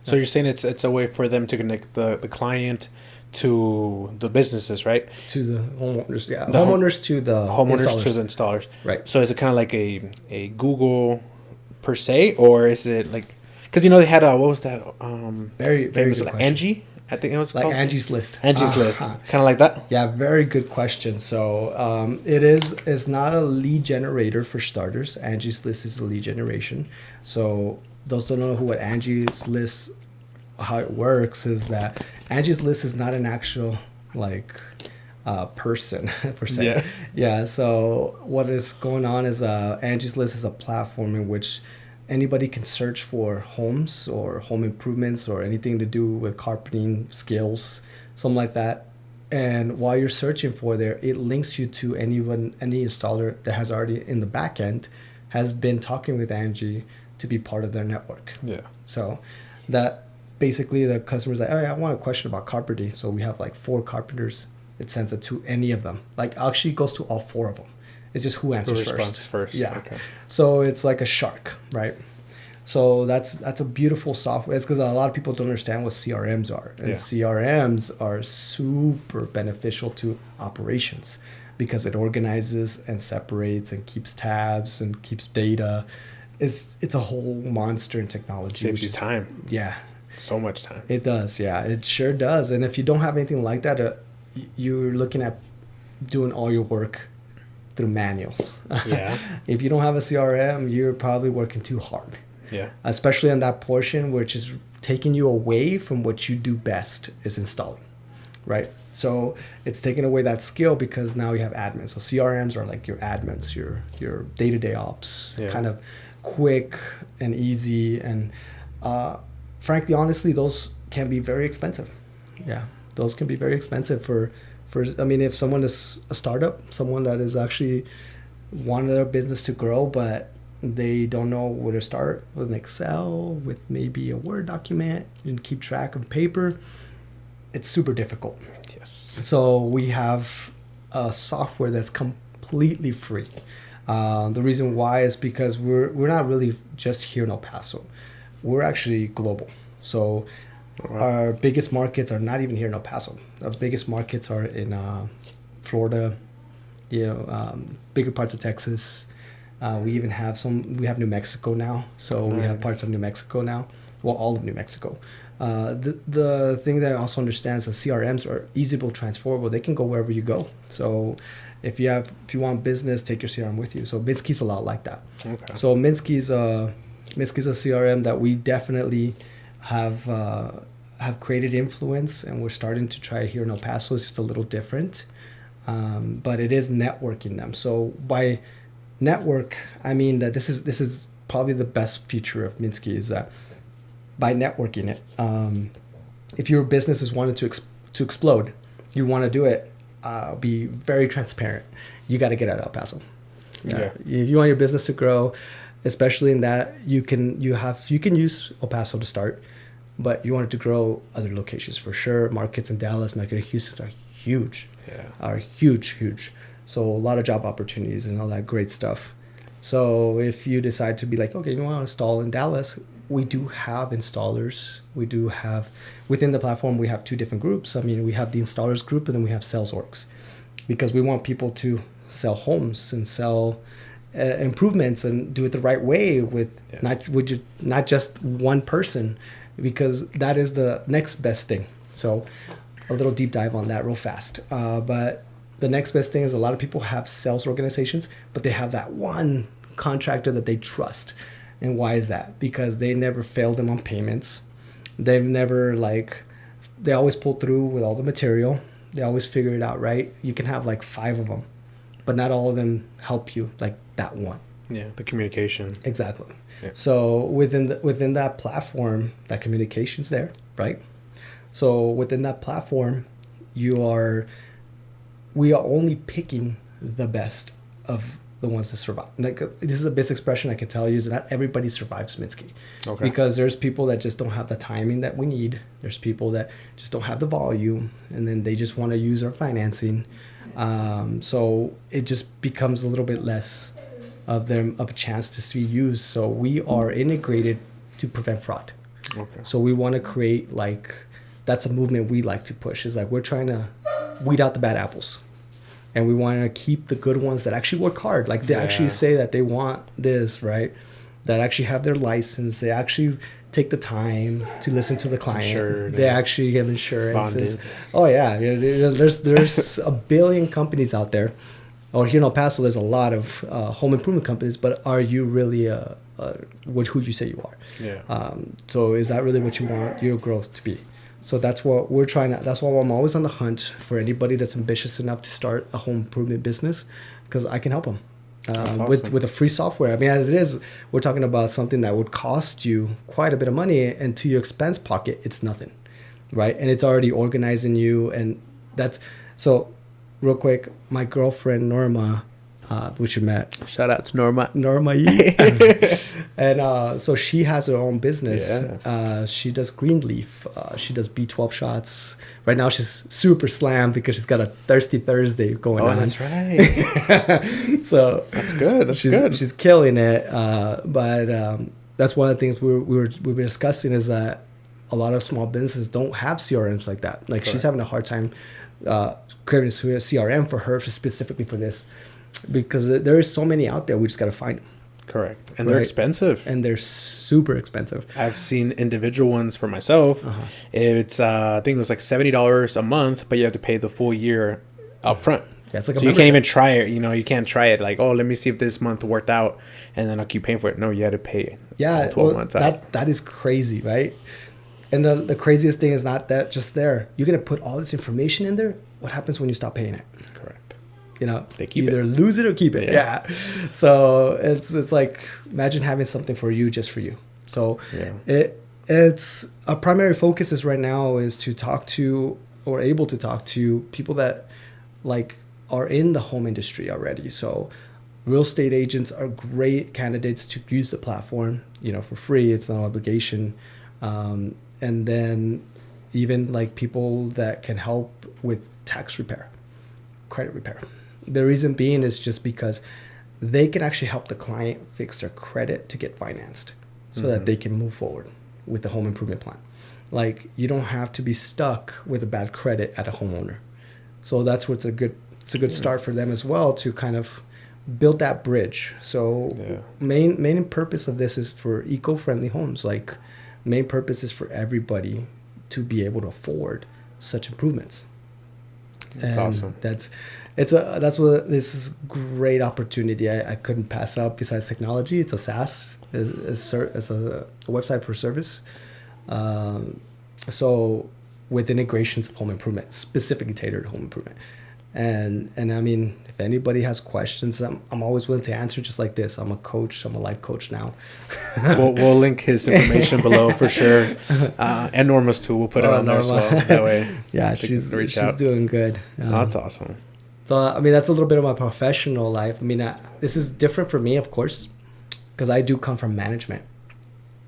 So you're saying it's a way for them to connect the client to the businesses, right?
To the homeowners, yeah. Homeowners to the
installers.
Right.
So is it kind of like a Google per se, or is it like, because they had what was that?
Very good
like
question.
Angie, I think it was
like
called
Angie's List.
Angie's List, kind of like that.
Yeah, very good question. So it's not a lead generator for starters. Angie's List is a lead generation. So those don't know what Angie's List, how it works is that Angie's List is not an actual person per se. Yeah. Yeah. So what is going on is Angie's List is a platform in which anybody can search for homes or home improvements or anything to do with carpeting skills, something like that. And while you're searching for there, it links you to any installer that has already in the back end has been talking with Angie to be part of their network. Yeah. So that basically the customer's like, I want a question about carpentry. So we have like 4 carpenters. It sends it to any of them. Like actually goes to all 4 of them. It's just who answers first. Yeah. Okay. So it's like a shark, right? So that's a beautiful software. It's because a lot of people don't understand what CRMs are. And CRMs are super beneficial to operations because it organizes and separates and keeps tabs and keeps data. It's a whole monster in technology.
Saves you time.
Yeah.
So much time.
It does, yeah. It sure does. And if you don't have anything like that, you're looking at doing all your work through manuals. Yeah. If you don't have a CRM, you're probably working too hard. Yeah. Especially on that portion which is taking you away from what you do best is installing, right? So it's taking away that skill because now you have admins. So CRMs are like your admins, your day-to-day ops, kind of quick and easy. And frankly, honestly, those can be very expensive. Yeah. Those can be very expensive for if someone is a startup, someone that is actually want their business to grow, but they don't know where to start with an Excel, with maybe a Word document, and keep track of paper. It's super difficult.
Yes.
So we have a software that's completely free. The reason why is because we're not really just here in El Paso. We're actually global. So our biggest markets are not even here in El Paso. Our biggest markets are in Florida, bigger parts of Texas. We even have we have New Mexico now. So we have parts of New Mexico now. Well, all of New Mexico. The thing that I also understand is that CRMs are easily transferable. They can go wherever you go. So if you want business, take your CRM with you. So Minski's a lot like that.
Okay.
So Minski's a CRM that we definitely have created influence, and we're starting to try it here in El Paso. It's just a little different, but it is networking them. So by network, I mean that this is probably the best feature of Minski is that by networking it, if your business is wanting to explode, you want to do it, be very transparent. You got to get out of El Paso. Yeah. If you want your business to grow, especially in that you can use El Paso to start, but you want it to grow other locations for sure. Markets in Dallas, Mecca, Houston are huge.
Yeah.
Are huge. So a lot of job opportunities and all that great stuff. So if you decide to be like, okay, you want to install in Dallas, we do have installers. We do have, within the platform, we have two different groups. I mean, we have the installers group, and then we have sales orgs, because we want people to sell homes and sell improvements and do it the right way with not just one person, because that is the next best thing. So a little deep dive on that real fast. But the next best thing is a lot of people have sales organizations, but they have that one contractor that they trust. And why is that? Because they never failed them on payments. They've never they always pull through with all the material. They always figure it out right. You can have 5 of them, but not all of them help you like that one.
Yeah, the communication.
Exactly.
Yeah.
So within that platform, that communication's there, right? So within that platform, we are only picking the best of the ones that survive. This is a best expression I can tell you, is that not everybody survives Minski. Okay. Because there's people that just don't have the timing that we need. There's people that just don't have the volume, and then they just want to use our financing. So it just becomes a little bit less of a chance to be used. So we are integrated to prevent fraud. Okay. So we want to create that's a movement we like to push. Is we're trying to weed out the bad apples. And we want to keep the good ones that actually work hard. They actually say that they want this, right? That actually have their license. They actually take the time to listen to the client. Insured, they actually have insurances. Bonded. Oh, yeah. There's a billion companies out there. Or here in El Paso, there's a lot of home improvement companies. But are you really who you say you are? Yeah. So is that really what you want your growth to be? So that's what we're trying to. That's why I'm always on the hunt for anybody that's ambitious enough to start a home improvement business, because I can help them awesome. with a free software. I mean, as it is, we're talking about something that would cost you quite a bit of money, and to your expense pocket, it's nothing, right? And it's already organizing you, and that's so. Real quick, my girlfriend Norma, which you met.
Shout out to Norma.
And so she has her own business. Yeah. She does Greenleaf. She does B12 shots. Right now she's super slammed because she's got a Thirsty Thursday going on. Oh,
that's right.
So
that's good. That's good.
She's killing it. But that's one of the things we were discussing, is that a lot of small businesses don't have CRMs like that. Correct. She's having a hard time creating a CRM for her, specifically for this. Because there is so many out there, we just got to find them.
Correct. And they're expensive.
And they're super expensive.
I've seen individual ones for myself. Uh-huh. It's I think it was $70 a month, but you have to pay the full year up front.
Yeah, it's so
you can't even try it. You can't try it let me see if this month worked out, and then I'll keep paying for it. No, you had to pay all 12 months out. That
is crazy, right? And the craziest thing is not that just there. You're going to put all this information in there. What happens when you stop paying it?
Correct.
They either lose it or keep it. Yeah. So it's imagine having something for you, just for you. So it's our primary focus is right now is to talk to, or able to talk to, people that are in the home industry already. So Real estate agents are great candidates to use the platform, for free. It's no obligation. And then even like people that can help with tax repair, credit repair. The reason being is just because they can actually help the client fix their credit to get financed so that they can move forward with the home improvement plan. Like, you don't have to be stuck with a bad credit at a homeowner. So that's what's a good start for them as well, to kind of build that bridge. So main purpose of this is for eco-friendly homes. Like, main purpose is for everybody to be able to afford such improvements.
That's awesome.
That's what this is great opportunity. I couldn't pass up. Besides technology, it's a SaaS, it's a website for service. So with integrations of home improvement, specifically tailored home improvement. And I mean, if anybody has questions, I'm always willing to answer, just like this. I'm a coach. I'm a life coach now.
We'll link his information below for sure. And Norma's too. We'll put it on there as well. That way.
Yeah, she's doing good.
That's awesome.
So, I mean, that's a little bit of my professional life. I mean, this is different for me, of course, because I do come from management.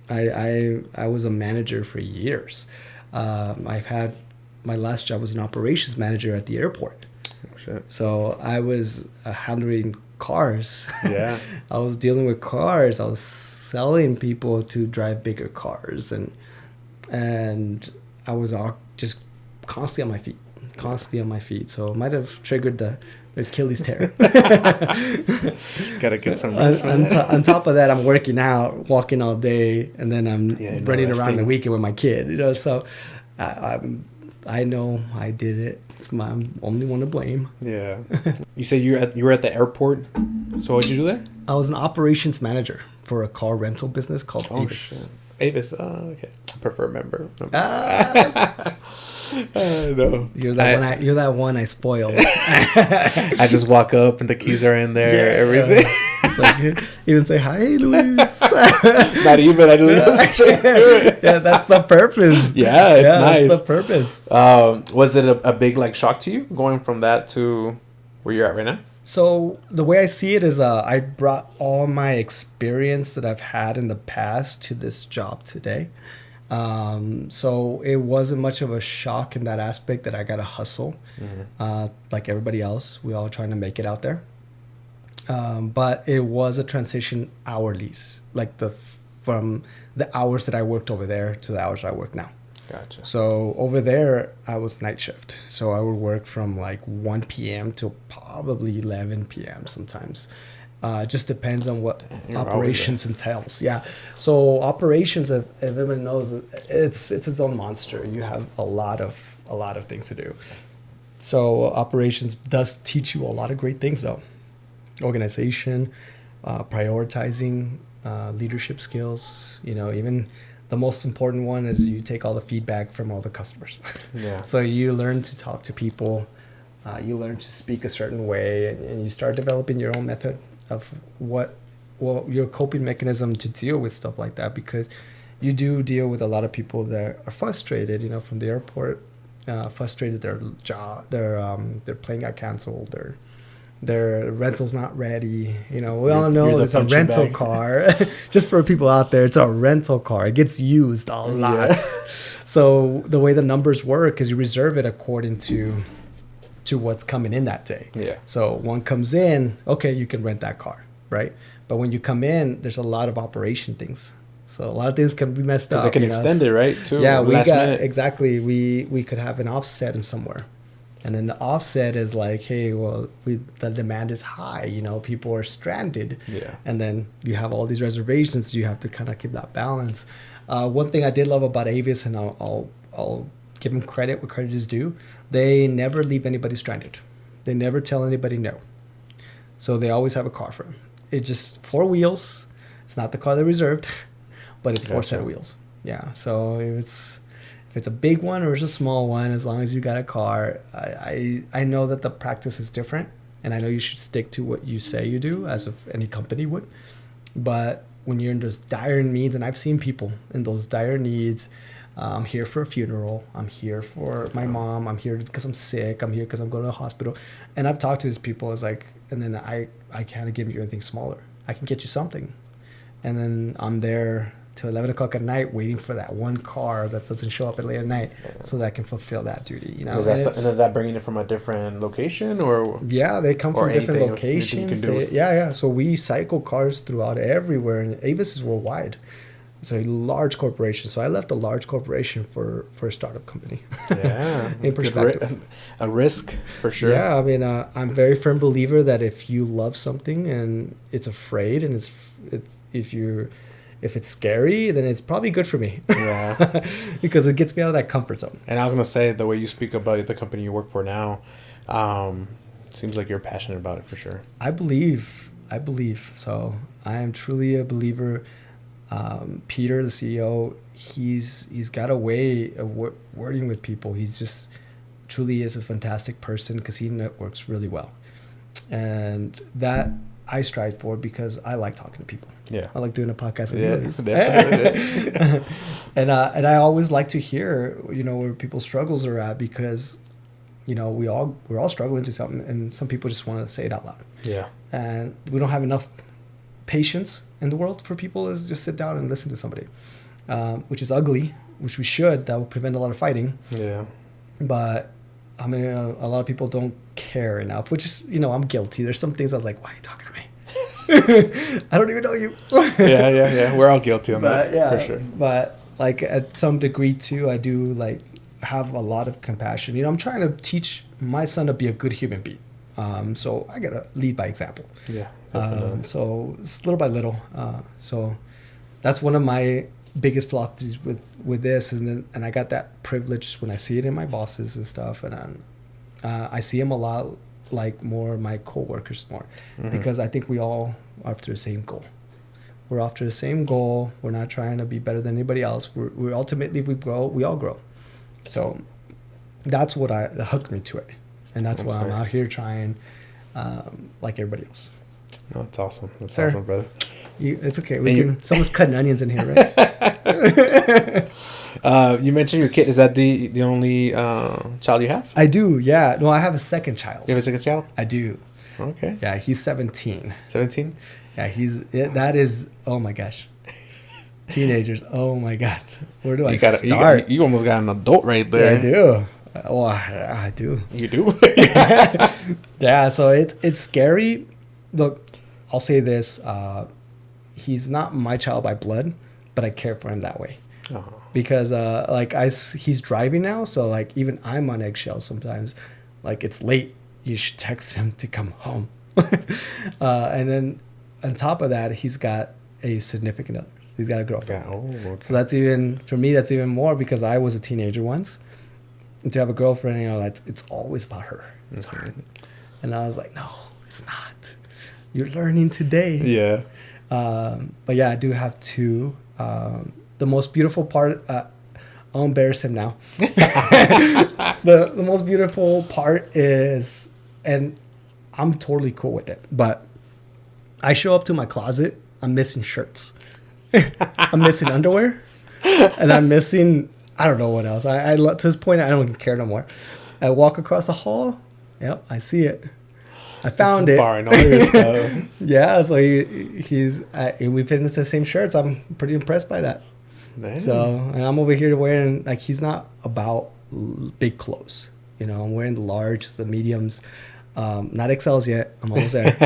I was a manager for years. I've had, my last job was an operations manager at the airport.
Oh, shit. So
I was handling cars.
Yeah.
I was dealing with cars. I was selling people to drive bigger cars, and I was just constantly on my feet. So it might have triggered the Achilles tear.
Gotta get some rest.
On top of that, I'm working out, walking all day, and then I'm running around the weekend with my kid. So I know I did it. I'm only one to blame.
Yeah. You said you were at the airport. So what did you do there?
I was an operations manager for a car rental business called Avis.
Avis. Okay. I prefer member.
No. You're that one I spoiled.
I just walk up and the keys are in there. Everything.
It's like, even say hi, Luis.
Not even. I just go straight to it.
Yeah, that's the purpose.
Yeah, it's nice.
That's the purpose.
Was it a big shock to you going from that to where you're at right now?
So the way I see it is, I brought all my experience that I've had in the past to this job today. So it wasn't much of a shock in that aspect that I got to hustle, like everybody else. We all trying to make it out there. But it was a transition hourlies, like from the hours that I worked over there to the hours I work now.
Gotcha.
So over there, I was night shift. So I would work from 1 p.m. till probably 11 p.m. sometimes. Just depends on what operations entails. Yeah. So operations, if everybody knows, it's its own monster. You have a lot of things to do. So operations does teach you a lot of great things, though. Organization, prioritizing, leadership skills. Even the most important one is you take all the feedback from all the customers.
Yeah.
So you learn to talk to people. You learn to speak a certain way, and you start developing your own method of your coping mechanism to deal with stuff like that, because you do deal with a lot of people that are frustrated, from the airport, frustrated their job, their plane got canceled, their rental's not ready. We all know it's a rental car. Just for people out there, it's a rental car. It gets used a lot. Yeah. So the way the numbers work is you reserve it according to what's coming in that day.
Yeah.
So one comes in, okay, you can rent that car, right? But when you come in, there's a lot of operation things. So a lot of things can be messed up.
They can extend it, right? Too.
Yeah, exactly. We could have an offset in somewhere. And then the offset is like, hey, well, the demand is high. People are stranded.
Yeah. And
then you have all these reservations. You have to kind of keep that balance. One thing I did love about Avis, and I'll give them credit where credit is due, they never leave anybody stranded. They never tell anybody no. So they always have a car for them. It's just 4 wheels. It's not the car they reserved, but it's 4 set of wheels. Yeah. So if it's a big one or it's a small one, as long as you got a car, I know that the practice is different, and I know you should stick to what you say you do, as if any company would. But when you're in those dire needs, and I've seen people in those dire needs, I'm here for a funeral. I'm here for my mom. I'm here because I'm sick. I'm here because I'm going to the hospital. And I've talked to these people. It's like, and then I can't give you anything smaller. I can get you something. And then I'm there till 11 o'clock at night waiting for that one car that doesn't show up at late at night so that I can fulfill that duty, you know.
And is that bringing it from a different location or?
Yeah, they come from different locations. Yeah. So we cycle cars throughout everywhere, and Avis is worldwide. It's a large corporation. So I left a large corporation for a startup company. Yeah. In perspective.
A risk for sure.
Yeah. I mean, I'm a very firm believer that if you love something and it's afraid and if it's scary, then it's probably good for me. Yeah. Because it gets me out of that comfort zone.
And I was going to say, the way you speak about the company you work for now, seems like you're passionate about it for sure.
I believe. So I am truly a believer. Peter, the CEO, he's got a way of working with people. He's just truly is a fantastic person because he networks really well. And that I strive for because I like talking to people.
Yeah.
I like doing a podcast with you. And I always like to hear, where people's struggles are at because, we're all struggling to something, and some people just want to say it out loud.
Yeah.
And we don't have enough patience in the world for people is just sit down and listen to somebody, which is ugly, which we should. That will prevent a lot of fighting. Yeah. But I mean, a lot of people don't care enough, which is, I'm guilty. There's some things I was like, why are you talking to me? I don't even know you.
Yeah. We're all guilty on that, for sure.
But like at some degree too, I do like have a lot of compassion. I'm trying to teach my son to be a good human being. So I gotta lead by example.
Yeah.
So it's little by little. So that's one of my biggest philosophies with this, and I got that privilege when I see it in my bosses and stuff, and I see them a lot like more my coworkers more, because I think we all are after the same goal. We're after the same goal. We're not trying to be better than anybody else. We're ultimately, if we grow, we all grow. So that's what hooked me to it, and that's why I'm out here trying, like everybody else.
No, that's awesome. That's awesome, brother.
It's okay. Someone's cutting onions in here, right?
You mentioned your kid. Is that the only child you have?
I do, yeah. No, I have a second child.
You have a second child?
I do.
Okay.
Yeah, he's 17.
17?
Yeah, that is, oh my gosh. Teenagers, oh my God. Where do I start?
You almost got an adult right there.
Yeah, I do. Well, I do.
You do?
Yeah, so it's scary. Look, I'll say this. He's not my child by blood, but I care for him that way. Uh-huh. Because he's driving now, so like even I'm on eggshells sometimes. Like it's late, you should text him to come home. And then on top of that, he's got a significant other. He's got a girlfriend. Yeah. Oh, okay. So that's even more because I was a teenager once. And to have a girlfriend, it's always about her. It's her. And I was like, no, it's not. You're learning today.
Yeah.
But yeah, I do have two. The most beautiful part, I'll embarrass him now. The most beautiful part is, and I'm totally cool with it, but I show up to my closet, I'm missing shirts. I'm missing underwear, and I'm missing, I don't know what else. I to this point, I don't even care no more. I walk across the hall. Yep, I see it. I found it. All your stuff. Yeah, so we fit into the same shirts. I'm pretty impressed by that. Damn. So, and I'm over here wearing, like, he's not about big clothes. I'm wearing the large, the mediums, not XLs yet. I'm almost there.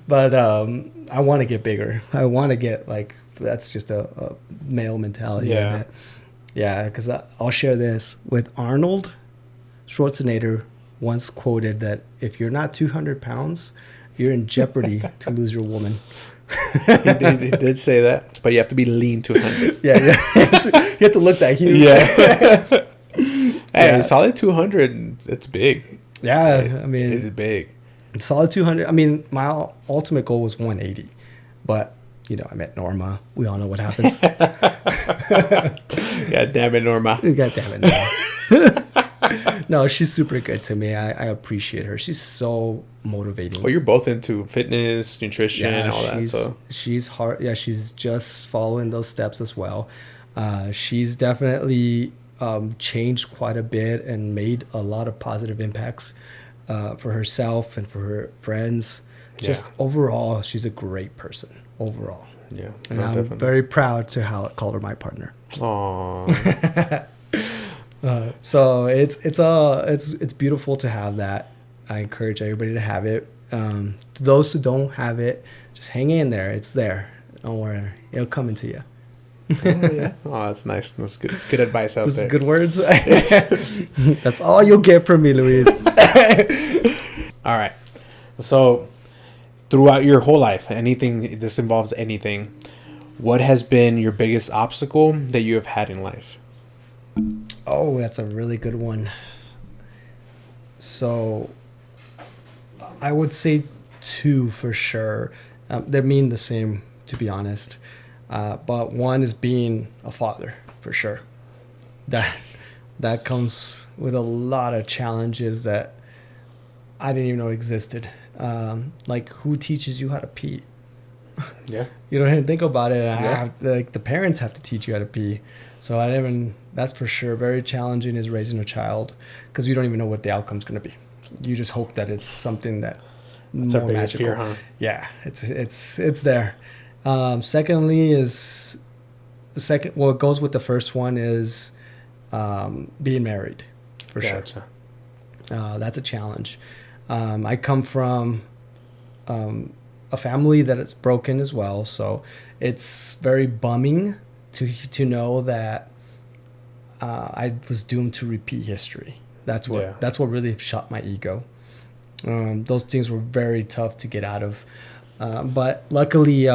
But I want to get bigger. I want to get, like, that's just a male mentality.
Yeah.
Yeah, because I'll share this with Arnold Schwarzenegger. Once quoted that if you're not 200 pounds, you're in jeopardy to lose your woman.
He did say that, but you have to be lean 200.
Yeah. You have to look that huge.
Yeah. Hey, solid 200, it's big.
Yeah, I mean,
it's big.
Solid 200. I mean, my ultimate goal was 180, but I met Norma. We all know what happens.
God damn it, Norma.
God damn it, Norma. No, she's super good to me. I appreciate her. She's so motivating.
Well, you're both into fitness, nutrition, and all that. So
she's hard. Yeah, she's just following those steps as well. She's definitely changed quite a bit and made a lot of positive impacts for herself and for her friends. Just overall, she's a great person overall.
Yeah,
and I'm very proud to call her my partner.
Aww.
So it's beautiful to have that. I encourage everybody to have it. Those who don't have it, just hang in there. It's there. Don't worry, it'll come into you.
Oh, that's nice. That's good. Good advice out
This
there.
is good words. That's all you'll get from me, Luis.
All right. So, throughout your whole life, this involves anything. What has been your biggest obstacle that you have had in life?
Oh, that's a really good one. So, I would say 2 for sure. They mean the same, to be honest. But one is being a father, for sure. That comes with a lot of challenges that I didn't even know existed. Like, who teaches you how to pee?
Yeah.
You don't even think about it. The parents have to teach you how to pee. So that's for sure. Very challenging is raising a child because you don't even know what the outcome's going to be. You just hope that it's something that
It's
more
our biggest
magical.
fear, huh?
Yeah, it's there. Secondly what goes with the first one is being married, for sure. That's a challenge. I come from a family that is broken as well, so it's very bumming to know that I was doomed to repeat history. That's what really shot my ego. Those things were very tough to get out of, but luckily,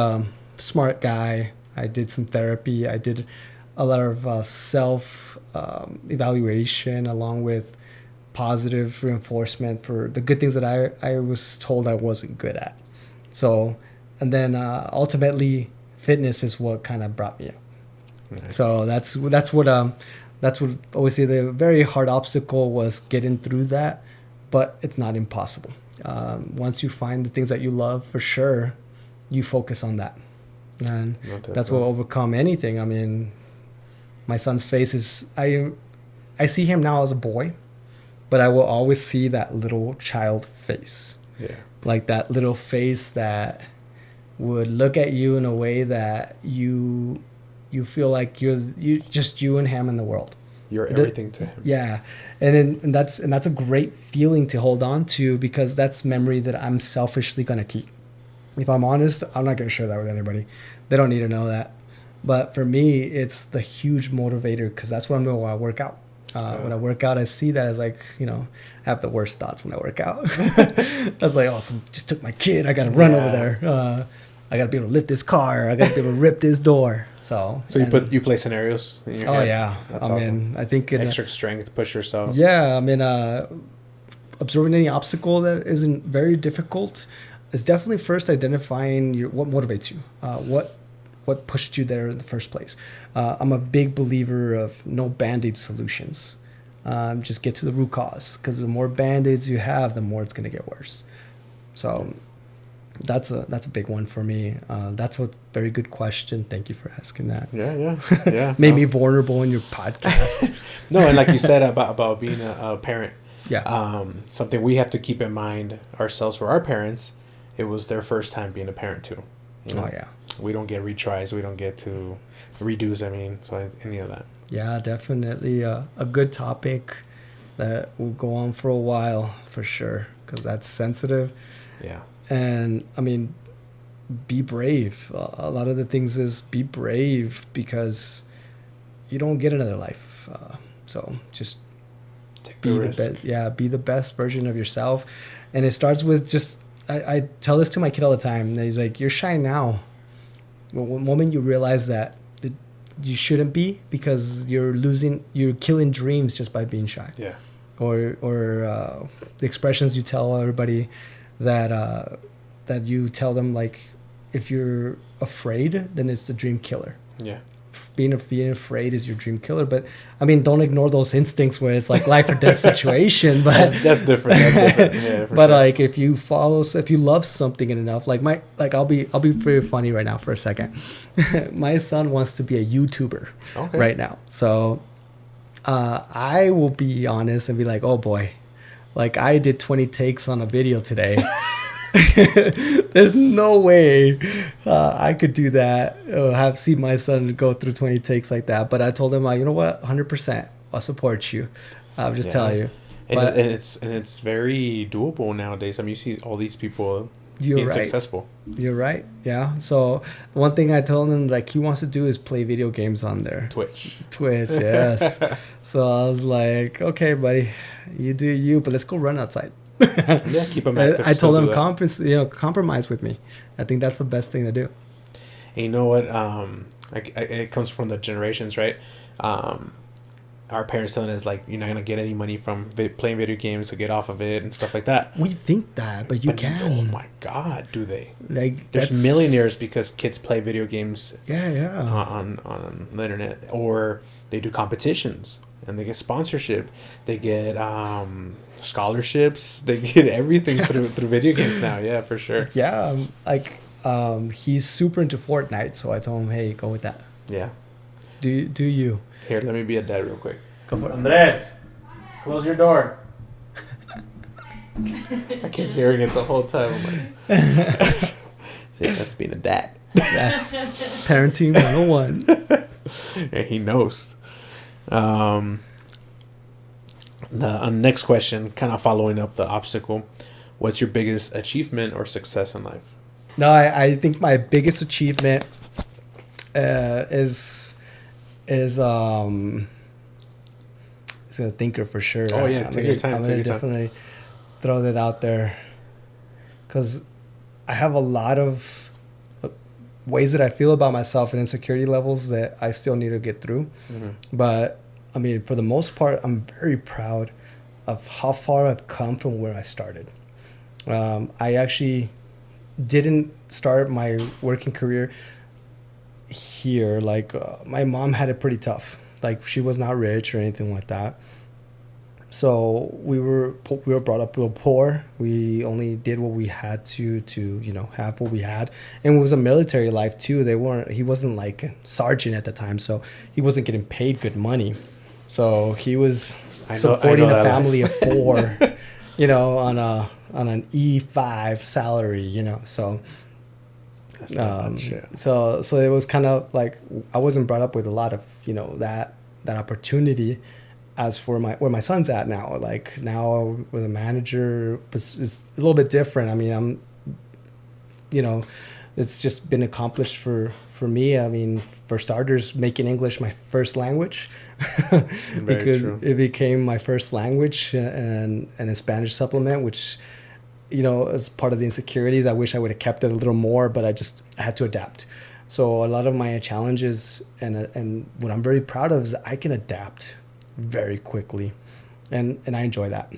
smart guy. I did some therapy. I did a lot of self evaluation along with positive reinforcement for the good things that I was told I wasn't good at. So, and then ultimately, fitness is what kind of brought me up. Nice. So that's what always say the very hard obstacle was getting through that, but it's not impossible. Once you find the things that you love, for sure, you focus on that. And that's what will overcome anything. I mean, my son's face is, I see him now as a boy, but I will always see that little child face.
Yeah.
Like that little face that would look at you in a way that you feel like you're just you and him in the world.
You're everything to him.
Yeah. And that's a great feeling to hold on to, because that's memory that I'm selfishly going to keep. If I'm honest, I'm not going to share that with anybody. They don't need to know that. But for me, it's the huge motivator, because that's what I'm doing when I work out. When I work out, I see that as like, I have the worst thoughts when I work out. I was like, someone just took my kid. I got to run over there. I got to be able to lift this car. I got to be able to rip this door. So
you play scenarios in your head?
Yeah.
That's awesome.
I think
extra strength, push yourself.
Yeah. Absorbing any obstacle that isn't very difficult is definitely first identifying what motivates you. What pushed you there in the first place. I'm a big believer of no Band-Aid solutions. Just get to the root cause, because the more Band-Aids you have, the more it's going to get worse. So that's a big one for me. That's a very good question. Thank you for asking that.
Yeah.
Made me vulnerable in your podcast.
No, and like you said about being a parent.
Yeah.
Something we have to keep in mind ourselves for our parents. It was their first time being a parent too.
Oh yeah.
We don't get retries. We don't get to redos. So any of that.
Yeah, definitely a good topic that will go on for a while for sure, because that's sensitive.
Yeah.
And be brave. A lot of the things is be brave, because you don't get another life. So just
take
be the best. Be the best version of yourself. And it starts with just, I tell this to my kid all the time. And he's like, you're shy now. Well, one moment you realize that you shouldn't be, because you're killing dreams just by being shy.
Yeah.
Or the expressions you tell everybody that you tell them, like, if you're afraid, then it's the dream killer.
Yeah.
Being afraid is your dream killer. But don't ignore those instincts where it's like life or death situation. But
that's different. Yeah,
but sure. Like if you love something enough, I'll be very funny right now for a second. My son wants to be a YouTuber right now. So I will be honest and be like, oh boy, Like I did 20 takes on a video today. There's no way I could do that. Have seen my son go through 20 takes like that. But I told him, you know what, 100%, I'll support you. I'll just tell you.
And it's very doable nowadays. I mean, you see all these people being successful.
You're right. Yeah. So one thing I told him, like, he wants to do is play video games on there.
Twitch.
Yes. So I was like, okay, buddy, you do you, but let's go run outside.
Yeah, keep him active.
I told him compromise with me. I think that's the best thing to do.
And you know what? It comes from the generations, right? Our parents telling us, like, you're not gonna get any money from playing video games, to get off of it and stuff like that.
We think that, but you can.
Oh my God, do they?
Like,
there's millionaires because kids play video games.
Yeah.
On the internet, or they do competitions and they get sponsorship. They get scholarships. They get everything through video games now. Yeah, for sure.
Yeah, he's super into Fortnite, so I told him, hey, go with that.
Yeah.
Do you?
Here, let me be a dad real quick.
Go for it.
Andres, close your door. I kept hearing it the whole time. I'm like, see, that's being a dad.
That's parenting 101.
Yeah, he knows. The next question, kind of following up the obstacle. What's your biggest achievement or success in life?
No, I think my biggest achievement is it's a thinker for sure.
Oh yeah, take your time.
I'm gonna definitely throw that out there, because I have a lot of ways that I feel about myself and insecurity levels that I still need to get through. Mm-hmm. But I mean, for the most part, I'm very proud of how far I've come from where I started. I actually didn't start my working career here. Like, my mom had it pretty tough. Like, she was not rich or anything like that. So we were brought up real poor. We only did what we had to have what we had. And it was a military life too. He wasn't like a sergeant at the time, so he wasn't getting paid good money. So he was supporting a family of 4, on an E5 salary, so so it was kind of like I wasn't brought up with a lot of that opportunity. As for where my son's at now, like now with a manager, it's a little bit different. I mean, it's just been accomplished for me. I mean, for starters, making English my first language, because it became my first language, and a Spanish supplement, which, as part of the insecurities, I wish I would have kept it a little more, but I had to adapt. So a lot of my challenges and what I'm very proud of is that I can adapt very quickly, and I enjoy that.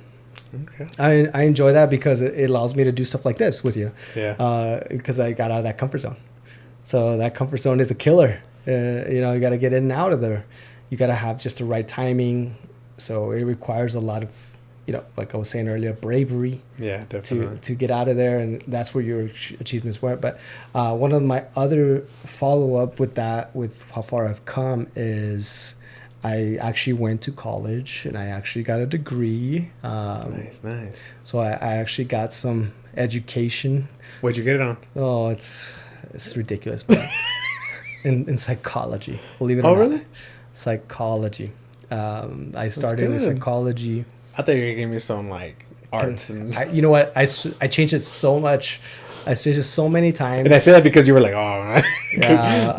Okay. I enjoy that because it allows me to do stuff like this with you. Yeah. Because I got out of that comfort zone. So that comfort zone is a killer. You got to get in and out of there. You got to have just the right timing. So it requires a lot of, like I was saying earlier, bravery. Yeah, definitely. To get out of there, and that's where your achievements were. But one of my other follow-up with that, with how far I've come, is I actually went to college and I actually got a degree. Nice. So I actually got some education.
What'd you get it on?
Oh, it's ridiculous, but in psychology. Believe it or not. Oh, really? Psychology. I started in psychology.
I thought you were giving me some like arts.
You know what? I changed it so much. I changed it so many times.
And I say that because you were like, oh.
Yeah.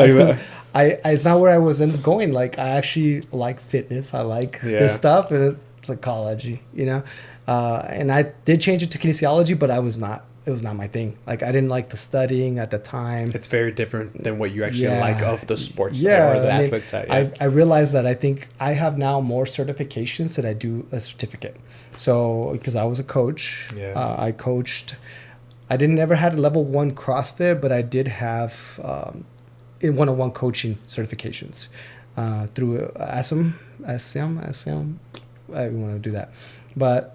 It's not where I was going. Like, I actually like fitness. I like this stuff, and psychology, and I did change it to kinesiology, but it was not my thing. Like, I didn't like the studying at the time.
It's very different than what you actually like of the sports side or the athlete side. Yeah.
I realized that I think I have now more certifications than I do a certificate. So, because I was a coach, I coached. I didn't ever had a level 1 CrossFit, but I did have in one-on-one coaching certifications through SM. I didn't want to do that, but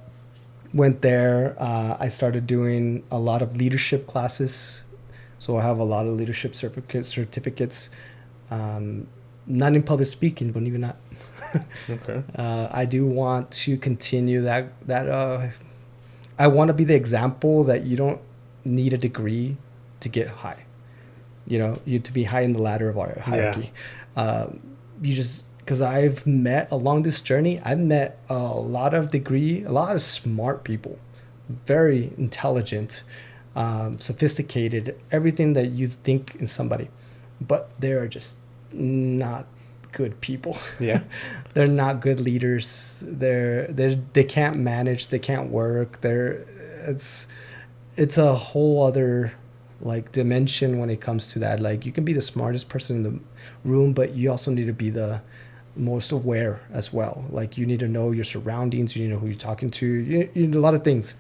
went there. I started doing a lot of leadership classes, so I have a lot of leadership certificates. Not in public speaking, believe it or not. Okay. I do want to continue that I want to be the example that you don't need a degree to get high. You know, you to be high in the ladder of our hierarchy. You just, because I've met along this journey, I've met a lot of smart people, very intelligent, sophisticated, everything that you think in somebody, but they're just not good people.
Yeah.
They're not good leaders. They can't manage, they can't work. It's a whole other like dimension when it comes to that. Like, you can be the smartest person in the room, but you also need to be the most aware as well. Like, you need to know your surroundings, you need to know who you're talking to, you need a lot of things.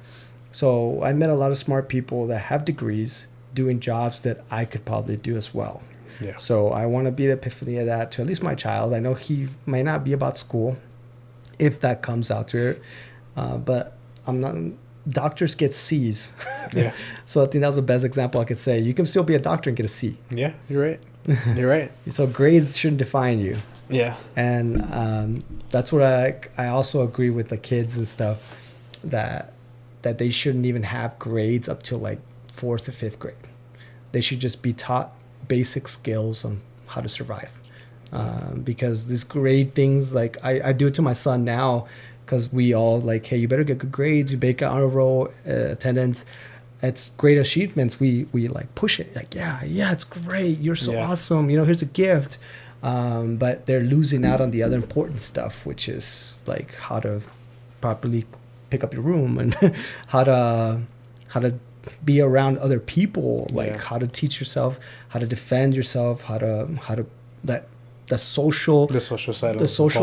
So I met a lot of smart people that have degrees doing jobs that I could probably do as well.
Yeah.
So I want to be the epiphany of that to at least my child. I know he might not be about school, if that comes out to it, but I'm not. Doctors get C's.
Yeah.
So I think that was the best example I could say. You can still be a doctor and get a C.
Yeah, you're right. You're right.
So grades shouldn't define you.
Yeah.
And that's what I also agree with the kids and stuff, that they shouldn't even have grades up till like 4th or 5th grade. They should just be taught basic skills on how to survive. Because these grade things, like I do it to my son now, because we all like, hey, you better get good grades, you make an honor roll, attendance. It's great achievements. We like push it, like, yeah, it's great, you're so awesome, you know, here's a gift. But they're losing out on the other important stuff, which is like how to properly pick up your room, and how to be around other people, like how to teach yourself, how to defend yourself, how to the social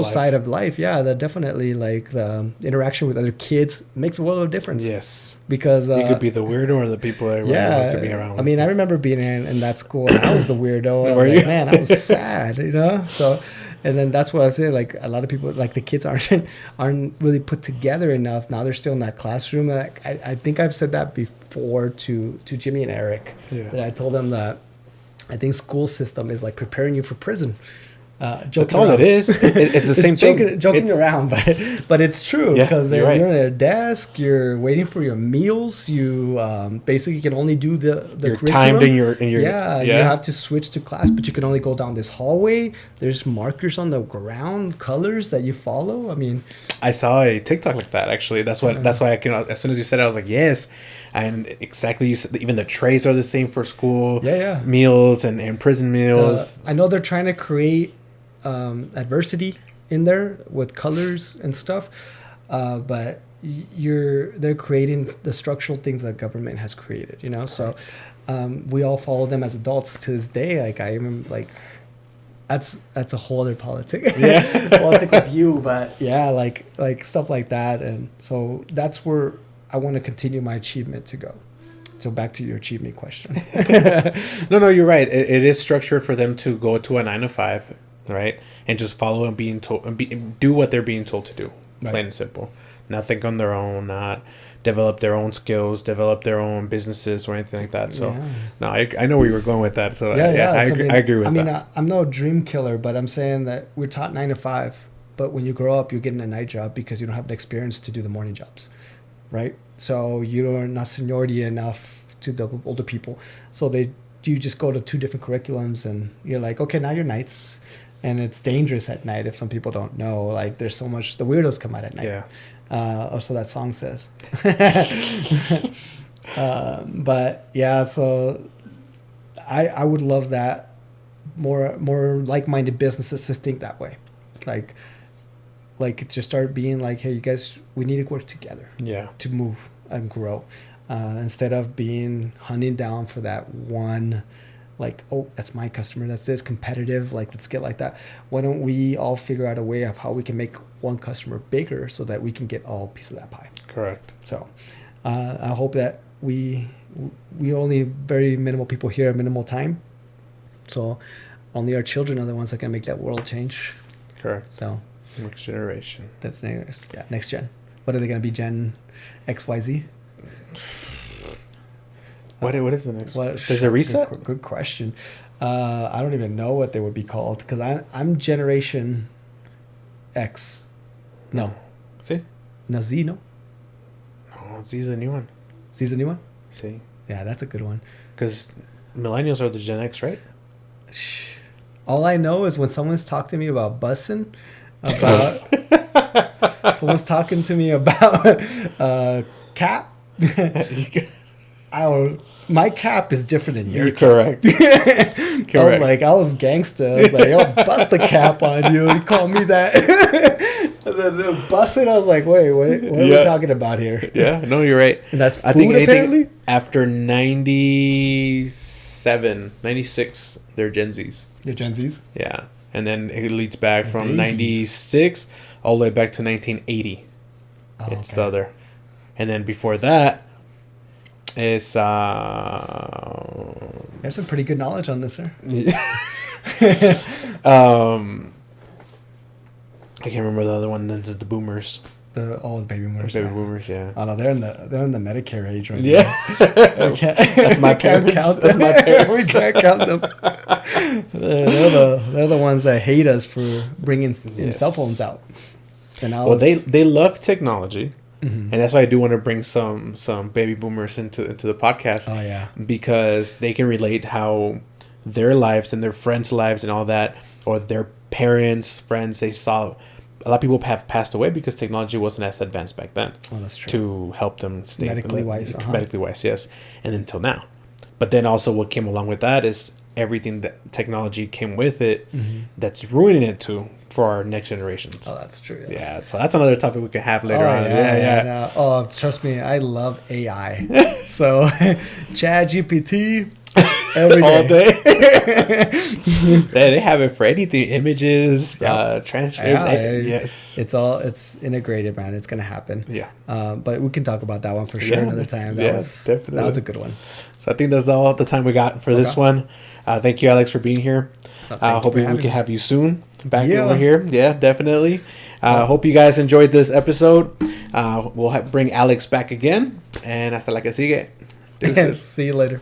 side of life. Yeah, that definitely, like the interaction with other kids makes a world of difference.
Yes,
because
you could be the weirdo or the people that wants to be around.
I mean, I remember being in that school, and I was the weirdo. I was like, man, I was sad, you know. So, and then that's what I was saying. Like, a lot of people, like the kids aren't really put together enough. Now they're still in that classroom. Like, I think I've said that before to Jimmy and Eric. Yeah. That I told them that I think school system is like preparing you for prison.
That's all it is. It's the same thing.
Joking around, but it's true, because you're at a desk, you're waiting for your meals. You basically can only do the you're curriculum.
Timed in your
you have to switch to class, but you can only go down this hallway. There's markers on the ground, colors that you follow. I mean,
I saw a TikTok like that actually. That's why I can. As soon as you said it, I was like, yes. And exactly, you said even the trays are the same for school. Meals and prison meals.
I know they're trying to create adversity in there with colors and stuff, but they're creating the structural things that government has created, you know. So we all follow them as adults to this day. Like, I remember, like, that's a whole other politic politic with you, but like stuff like that. And so that's where I want to continue my achievement to go. So back to your achievement question.
No, you're right. It is structured for them to go to a 9 to 5. Right, and just follow and being told and do what they're being told to do, plain and simple. Not think on their own, not develop their own skills, develop their own businesses or anything like that. So, no, I know where you were going with that. So, I agree with that. I mean,
I'm no dream killer, but I'm saying that we're taught 9 to 5. But when you grow up, you're getting a night job because you don't have the experience to do the morning jobs, right? So you're not seniority enough to the older people. So you just go to 2 different curriculums, and you're like, okay, now you're nights. And it's dangerous at night if some people don't know. Like, there's so much, the weirdos come out at night. Yeah. Or so that song says. But yeah, so I would love that more like-minded businesses to think that way. Like just start being like, hey, you guys, we need to work together. Yeah. To move and grow. Instead of hunting down for that one, like, oh, that's my customer, that's this, competitive, like, let's get like that. Why don't we all figure out a way of how we can make one customer bigger so that we can get all a piece of that pie?
Correct.
So I hope that we only very minimal people here, minimal time. So only our children are the ones that can make that world change.
Correct.
So
next generation.
That's next. Yeah, next gen. What are they going to be? Gen XYZ?
What is the next one? There's a reset?
Good question. I don't even know what they would be called, because I'm Generation X. No.
See?
Nazino?
No. Z's a new one.
Z's a new one?
See?
Yeah, that's a good one.
Because millennials are the Gen X, right?
All I know is when someone's talking to me about bussing, about someone's talking to me about cap. My cap is different than your cap.
Correct.
I was gangster. I was like, yo, bust the cap on you. You call me that. And then busting, I was like, wait, what are we talking about here?
Yeah, no, you're right.
And that's food, apparently?
After 97, 96, they're Gen Zs.
They're Gen Zs?
Yeah. And then it leads back from
babies.
96 all the way back to 1980. It's the other. And then before that, it's
You have some pretty good knowledge on this, sir.
I can't remember the other one. Then the boomers.
The baby boomers.
Baby boomers, yeah.
Oh no, they're in the Medicare age right
now. That's my
parents.
Count them. That's my parents.
We can't count them. They're the ones that hate us for bringing cell phones out. And
they love technology. Mm-hmm. And that's why I do want to bring some baby boomers into the podcast.
Oh yeah,
because they can relate how their lives and their friends' lives and all that, or their parents, friends, they saw. A lot of people have passed away because technology wasn't as advanced back then.
Oh, that's true.
To help them stay
medically wise.
Medically wise, yes, and until now. But then also what came along with that is everything that technology came with it, that's ruining it too. For our next generations.
Oh, that's true.
Yeah, so that's another topic we can have later on. Yeah.
No. Oh, trust me, I love AI. So, ChatGPT every day.
All day. They have it for anything, images, transcripts. Yes,
it's integrated, man. It's gonna happen.
Yeah.
But we can talk about that one for sure another time. That was a good one.
So I think that's all the time we got for this one. Thank you, Alex, for being here. Hoping we can have you soon back over here. Yeah, definitely. Hope you guys enjoyed this episode. We'll bring Alex back again. And hasta la que sigue.
See you later.